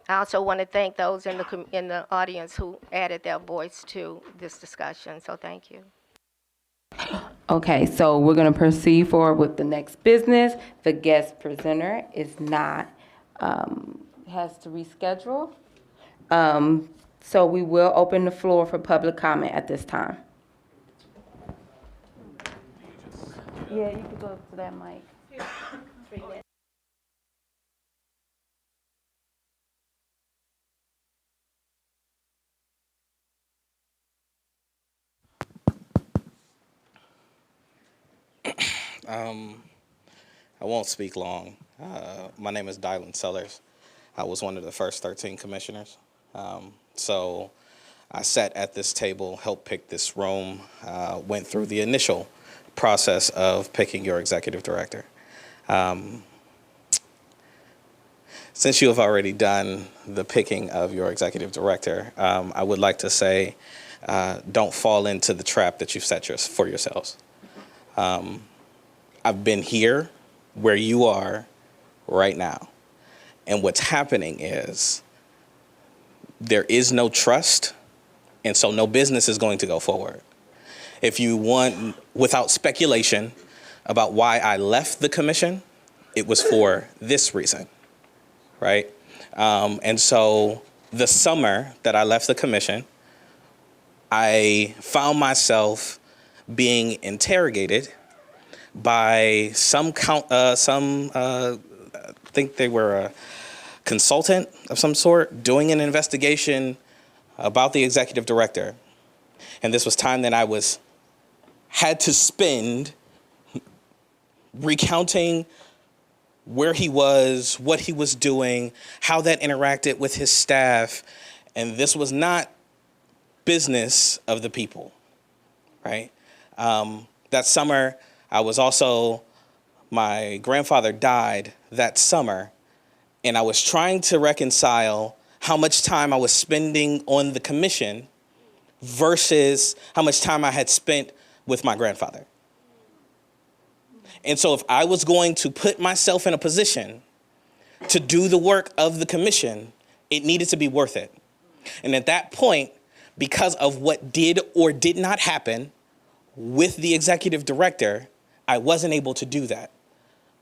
A: I also want to thank those in the audience who added their voice to this discussion, so thank you.
H: Okay, so we're going to proceed forward with the next business. The guest presenter is not, has to reschedule. So we will open the floor for public comment at this time. Yeah, you can go to that mic.
O: I won't speak long. My name is Dylan Sellers. I was one of the first 13 commissioners. So I sat at this table, helped pick this room, went through the initial process of picking your executive director. Since you have already done the picking of your executive director, I would like to say, don't fall into the trap that you've set for yourselves. I've been here where you are right now. And what's happening is there is no trust, and so no business is going to go forward. If you want, without speculation about why I left the commission, it was for this reason, right? And so the summer that I left the commission, I found myself being interrogated by I think they were a consultant of some sort, doing an investigation about the executive director. And this was time that I had to spend recounting where he was, what he was doing, how that interacted with his staff. And this was not business of the people, right? That summer, my grandfather died that summer, and I was trying to reconcile how much time I was spending on the commission versus how much time I had spent with my grandfather. And so if I was going to put myself in a position to do the work of the commission, It needed to be worth it. And at that point, because of what did or did not happen with the executive director, I wasn't able to do that.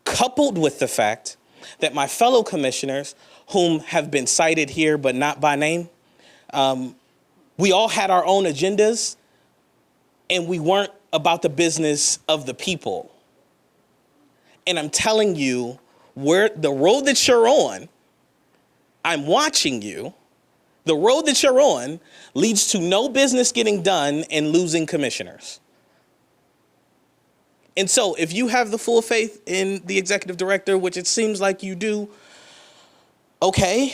O: Coupled with the fact that my fellow commissioners, whom have been cited here but not by name, we all had our own agendas, and we weren't about the business of the people. And I'm telling you, where the road that you're on, I'm watching you. The road that you're on leads to no business getting done and losing commissioners. And so if you have the full faith in the executive director, which it seems like you do, okay.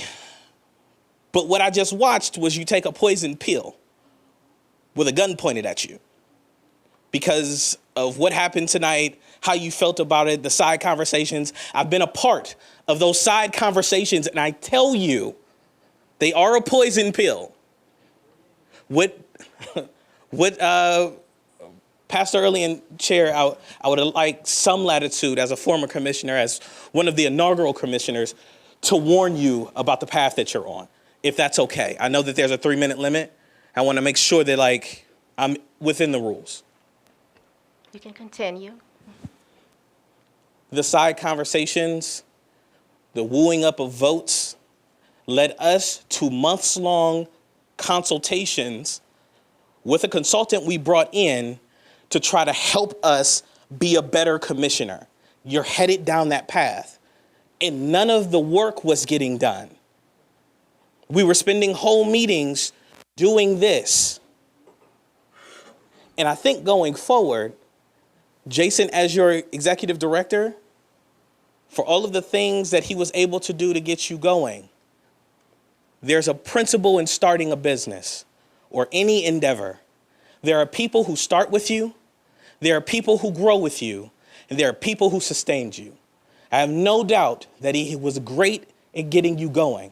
O: But what I just watched was you take a poison pill with a gun pointed at you because of what happened tonight, how you felt about it, the side conversations. I've been a part of those side conversations, and I tell you, they are a poison pill. What Pastor Early and Chair, I would like some latitude as a former commissioner, as one of the inaugural commissioners, to warn you about the path that you're on, if that's okay. I know that there's a 3-minute limit. I want to make sure that I'm within the rules.
A: You can continue.
O: The side conversations, the wooing up of votes, led us to months-long consultations with a consultant we brought in to try to help us be a better commissioner. You're headed down that path. And none of the work was getting done. We were spending whole meetings doing this. And I think going forward, Jason, as your executive director, for all of the things that he was able to do to get you going, there's a principle in starting a business or any endeavor. There are people who start with you, there are people who grow with you, and there are people who sustained you. I have no doubt that he was great at getting you going,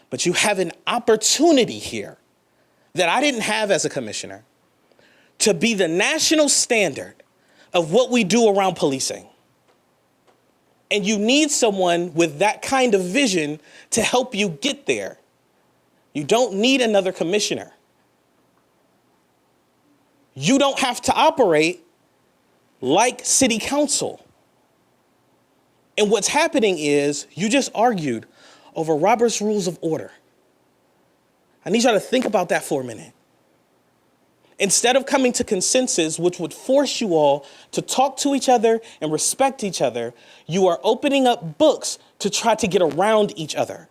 O: but you have an opportunity here that I didn't have as a commissioner to be the national standard of what we do around policing. And you need someone with that kind of vision to help you get there. You don't need another commissioner. You don't have to operate like city council. And what's happening is you just argued over Robert's Rules of Order. I need y'all to think about that for a minute. Instead of coming to consensus, which would force you all to talk to each other and respect each other, you are opening up books to try to get around each other.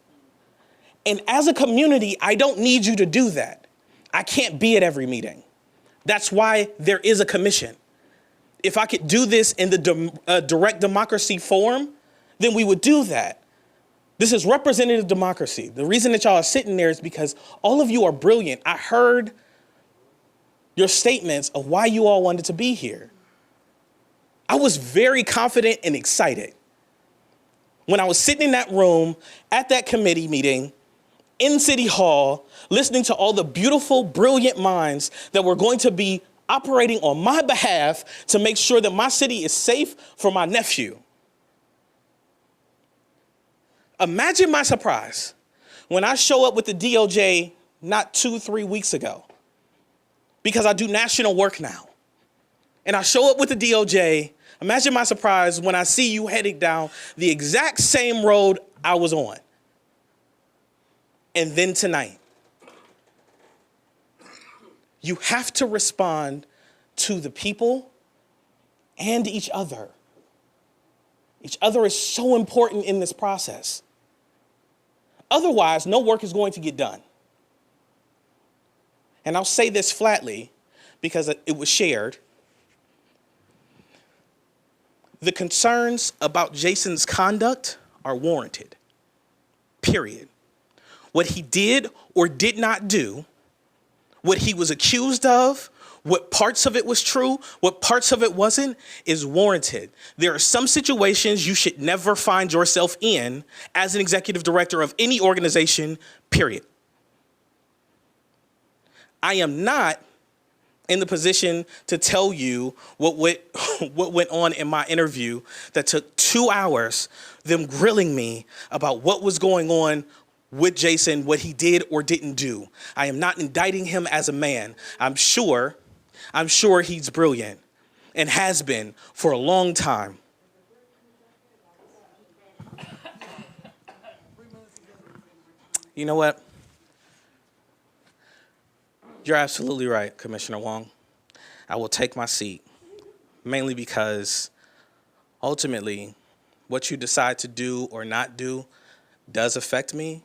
O: And as a community, I don't need you to do that. I can't be at every meeting. That's why there is a commission. If I could do this in the direct democracy form, then we would do that. This is representative democracy. The reason that y'all are sitting there is because all of you are brilliant. I heard your statements of why you all wanted to be here. I was very confident and excited when I was sitting in that room at that committee meeting in City Hall, listening to all the beautiful, brilliant minds that were going to be operating on my behalf to make sure that my city is safe for my nephew. Imagine my surprise when I show up with the DOJ not 2-3 weeks ago, because I do national work now. And I show up with the DOJ. Imagine my surprise when I see you heading down the exact same road I was on. And then tonight, you have to respond to the people and each other. Each other is so important in this process. Otherwise, no work is going to get done. And I'll say this flatly because it was shared. The concerns about Jason's conduct are warranted, period. What he did or did not do, what he was accused of, what parts of it was true, what parts of it wasn't, is warranted. There are some situations you should never find yourself in as an executive director of any organization, period. I am not in the position to tell you what went on in my interview that took 2 hours, them grilling me about what was going on with Jason what he did or didn't do. I am not indicting him as a man. I'm sure he's brilliant and has been for a long time. You know what? You're absolutely right, Commissioner Wong. I will take my seat, mainly because ultimately what you decide to do or not do does affect me,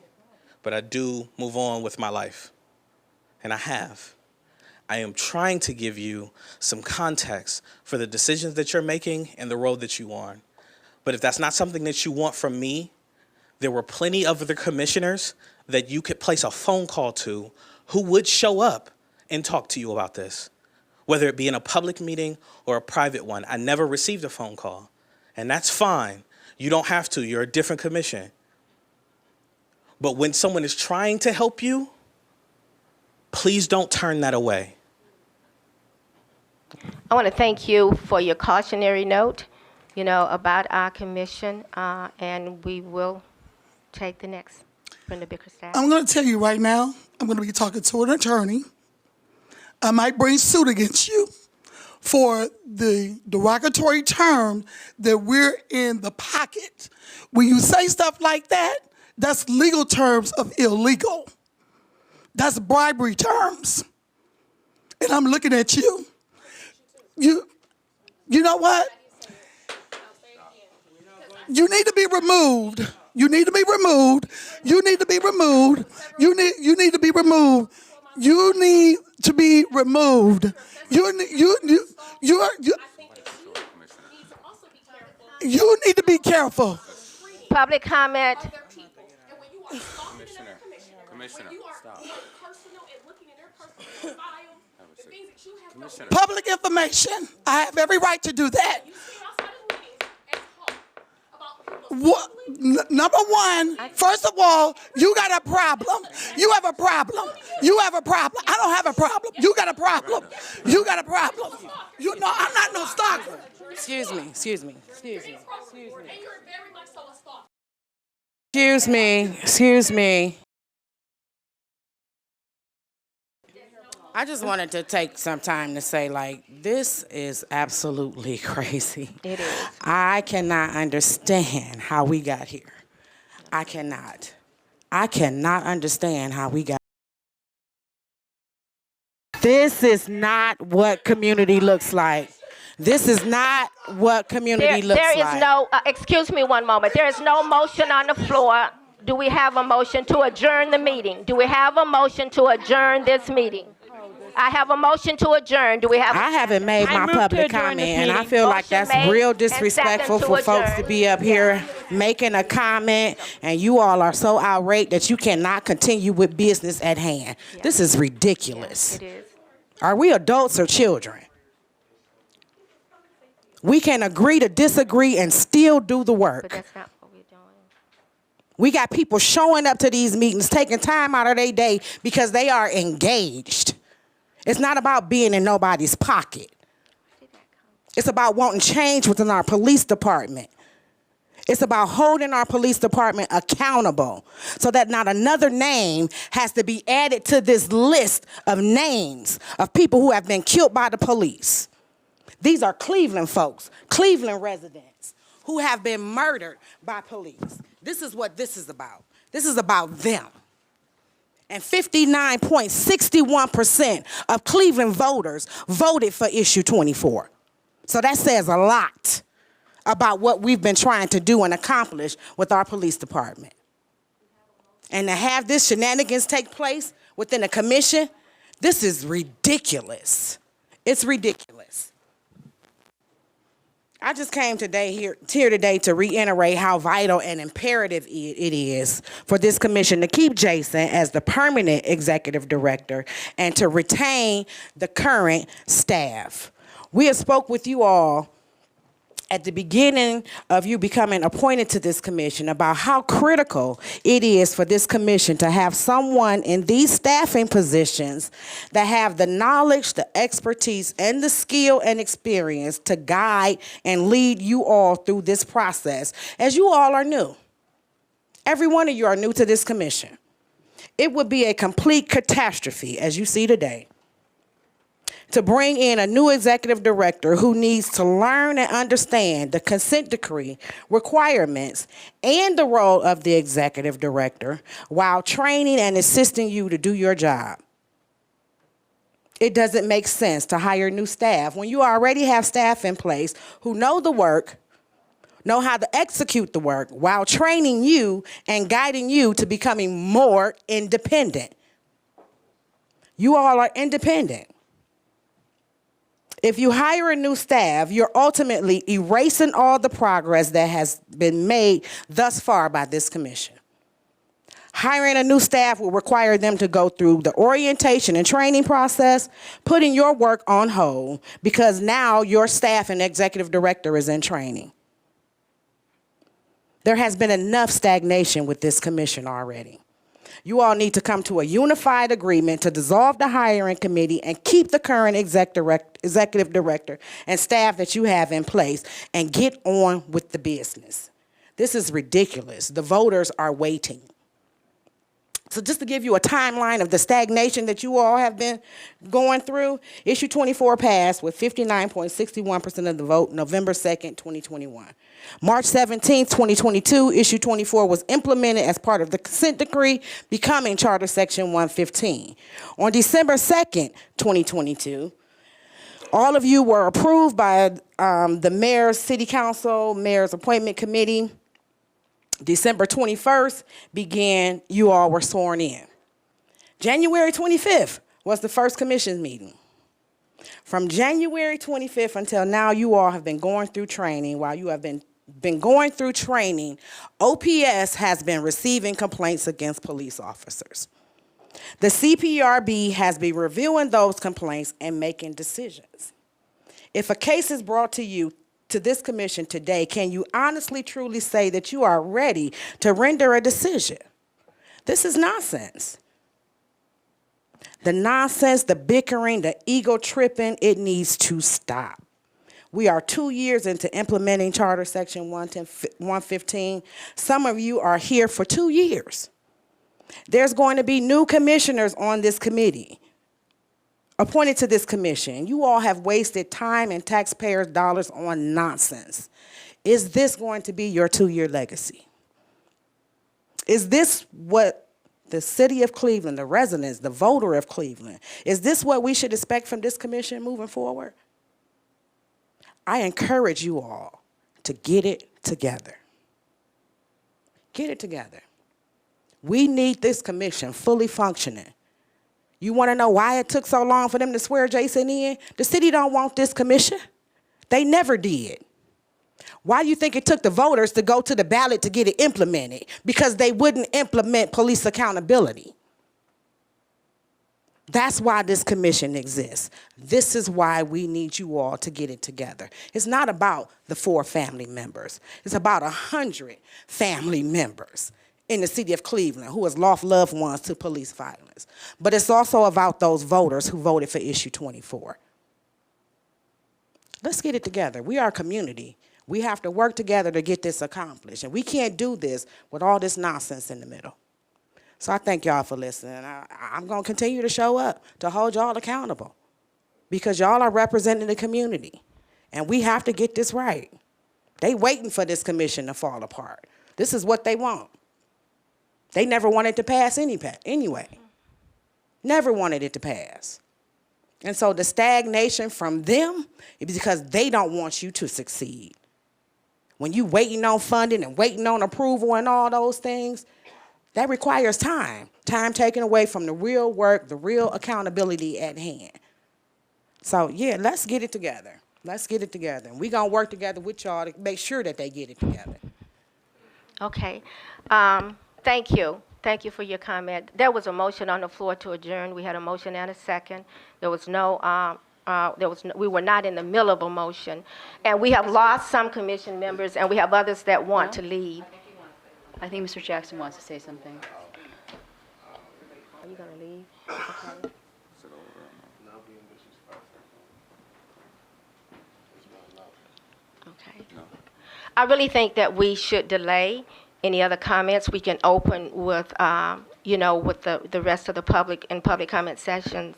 O: but I do move on with my life, and I have. I am trying to give you some context for the decisions that you're making and the road that you're on. But if that's not something that you want from me, there were plenty of other commissioners that you could place a phone call to who would show up and talk to you about this, whether it be in a public meeting or a private one. I never received a phone call, and that's fine. You don't have to. You're a different commission. But when someone is trying to help you, please don't turn that away.
A: I want to thank you for your cautionary note, about our commission, and we will take the next. Brenda Bickerstaff.
P: I'm going to tell you right now, I'm going to be talking to an attorney. I might bring suit against you for the derogatory term that we're in the pocket. When you say stuff like that, that's legal terms of illegal. That's bribery terms. And I'm looking at you. You know what? You need to be removed. You need to be removed. You need to be removed. You need to be removed. You need to be removed. You need to be careful.
A: Public comment.
Q: Commissioner, stop.
P: Public information. I have every right to do that. Number one, first of all, you got a problem. You have a problem. You have a problem. I don't have a problem. You got a problem. You got a problem. I'm not no stalker.
Q: Excuse me. I just wanted to take some time to say, this is absolutely crazy.
A: It is.
Q: I cannot understand how we got here. I cannot understand how we got here. This is not what community looks like. This is not what community looks like.
A: There is no, excuse me one moment. There is no motion on the floor. Do we have a motion to adjourn the meeting? Do we have a motion to adjourn this meeting? I have a motion to adjourn. Do we have?
Q: I haven't made my public comment, and I feel like that's real disrespectful for folks to be up here making a comment, and you all are so irate that you cannot continue with business at hand. This is ridiculous.
A: It is.
Q: Are we adults or children? We can agree to disagree and still do the work.
A: But that's not what we're doing.
Q: We got people showing up to these meetings, taking time out of their day because they are engaged. It's not about being in nobody's pocket. It's about wanting change within our police department. It's about holding our police department accountable so that not another name has to be added to this list of names of people who have been killed by the police. These are Cleveland folks, Cleveland residents who have been murdered by police. This is what this is about. This is about them. And 59.61% of Cleveland voters voted for issue 24. So that says a lot about what we've been trying to do and accomplish with our police department. And to have this shenanigans take place within a commission, this is ridiculous. It's ridiculous. I just came here today to reiterate how vital and imperative it is for this commission to keep Jason as the permanent executive director and to retain the current staff. We have spoke with you all at the beginning of you becoming appointed to this commission about how critical it is for this commission to have someone in these staffing positions that have the knowledge, the expertise, and the skill and experience to guide and lead you all through this process, as you all are new. Every one of you are new to this commission. It would be a complete catastrophe, as you see today, to bring in a new executive director who needs to learn and understand the consent decree requirements and the role of the executive director while training and assisting you to do your job. It doesn't make sense to hire new staff when you already have staff in place who know the work, know how to execute the work while training you and guiding you to becoming more independent. You all are independent. If you hire a new staff, you're ultimately erasing all the progress that has been made thus far by this commission. Hiring a new staff will require them to go through the orientation and training process, putting your work on hold because now your staff and executive director is in training. There has been enough stagnation with this commission already. You all need to come to a unified agreement to dissolve the hiring committee and keep the current executive director and staff that you have in place and get on with the business. This is ridiculous. The voters are waiting. So just to give you a timeline of the stagnation that you all have been going through, Issue 24 passed with 59.61% of the vote November 2nd, 2021. March 17th, 2022, Issue 24 was implemented as part of the consent decree, becoming Charter Section 115. On December 2nd, 2022, all of you were approved by the Mayor's City Council, Mayor's Appointment Committee. December 21st began, you all were sworn in. January 25th was the first commission meeting. From January 25th until now, you all have been going through training. While you have been going through training, OPS has been receiving complaints against police officers. The CPRB has been reviewing those complaints and making decisions. If a case is brought to you, to this commission today, can you honestly, truly say that you are ready to render a decision? This is nonsense. The nonsense, the bickering, the ego tripping, it needs to stop. We are 2 years into implementing Charter Section 115. Some of you are here for 2 years. There's going to be new commissioners on this committee, appointed to this commission. You all have wasted time and taxpayers' dollars on nonsense. Is this going to be your 2-year legacy? Is this what the city of Cleveland, the residents, the voter of Cleveland, is this what we should expect from this commission moving forward? I encourage you all to get it together. Get it together. We need this commission fully functioning. You want to know why it took so long for them to swear Jason in? The city don't want this commission. They never did. Why do you think it took the voters to go to the ballot to get it implemented? Because they wouldn't implement police accountability. That's why this commission exists. This is why we need you all to get it together. It's not about the 4 family members. It's about 100 family members in the city of Cleveland who has lost loved ones to police violence. But it's also about those voters who voted for Issue 24. Let's get it together. We are a community. We have to work together to get this accomplished. And we can't do this with all this nonsense in the middle. So I thank y'all for listening. I'm going to continue to show up to hold y'all accountable because y'all are representing the community. And we have to get this right. They waiting for this commission to fall apart. This is what they want. They never wanted to pass anyway. Never wanted it to pass. And so the stagnation from them is because they don't want you to succeed. When you waiting on funding and waiting on approval and all those things, that requires time. Time taken away from the real work, the real accountability at hand. So yeah, let's get it together. Let's get it together. And we're going to work together with y'all to make sure that they get it together.
A: Okay. Thank you. Thank you for your comment. There was a motion on the floor to adjourn. We had a motion and a second. There was no, we were not in the middle of a motion. And we have lost some commission members, and we have others that want to leave.
G: I think Mr. Jackson wants to say something.
A: Are you going to leave? Okay. Okay. I really think that we should delay Any other comments? We can open with, with the rest of the public in public comment sessions,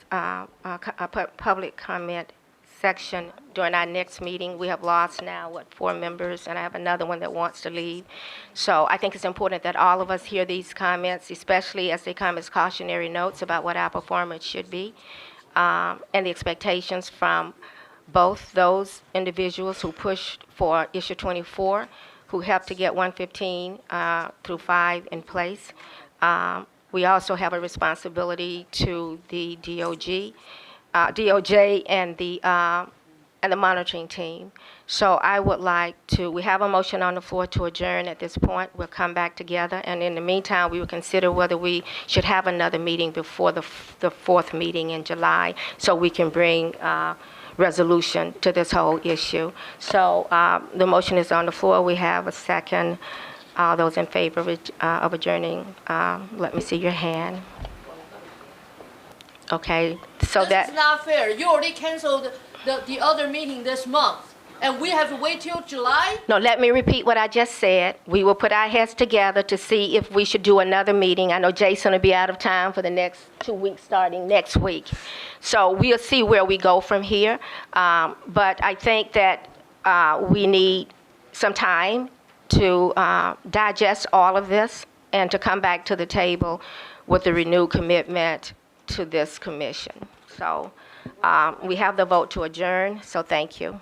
A: public comment section during our next meeting. We have lost now, 4 members, and I have another one that wants to leave. So I think it's important that all of us hear these comments, especially as they come as cautionary notes about what our performance should be, and the expectations from both those individuals who pushed for issue 24, who helped to get 115 through 5 in place. We also have a responsibility to the DOJ and the monitoring team. So I would like to, we have a motion on the floor to adjourn at this point. We'll come back together, and in the meantime, we will consider whether we should have another meeting before the 4th meeting in July, so we can bring resolution to this whole issue. So the motion is on the floor. We have a second. All those in favor of adjourning, let me see your hand. Okay, so
I: This is not fair. You already canceled the other meeting this month, and we have to wait till July?
A: No, let me repeat what I just said. We will put our heads together to see if we should do another meeting. I know Jason will be out of town for the next 2 weeks, starting next week. So we'll see where we go from here. But I think that we need some time to digest all of this and to come back to the table with a renewed commitment to this commission. So we have the vote to adjourn, so thank you.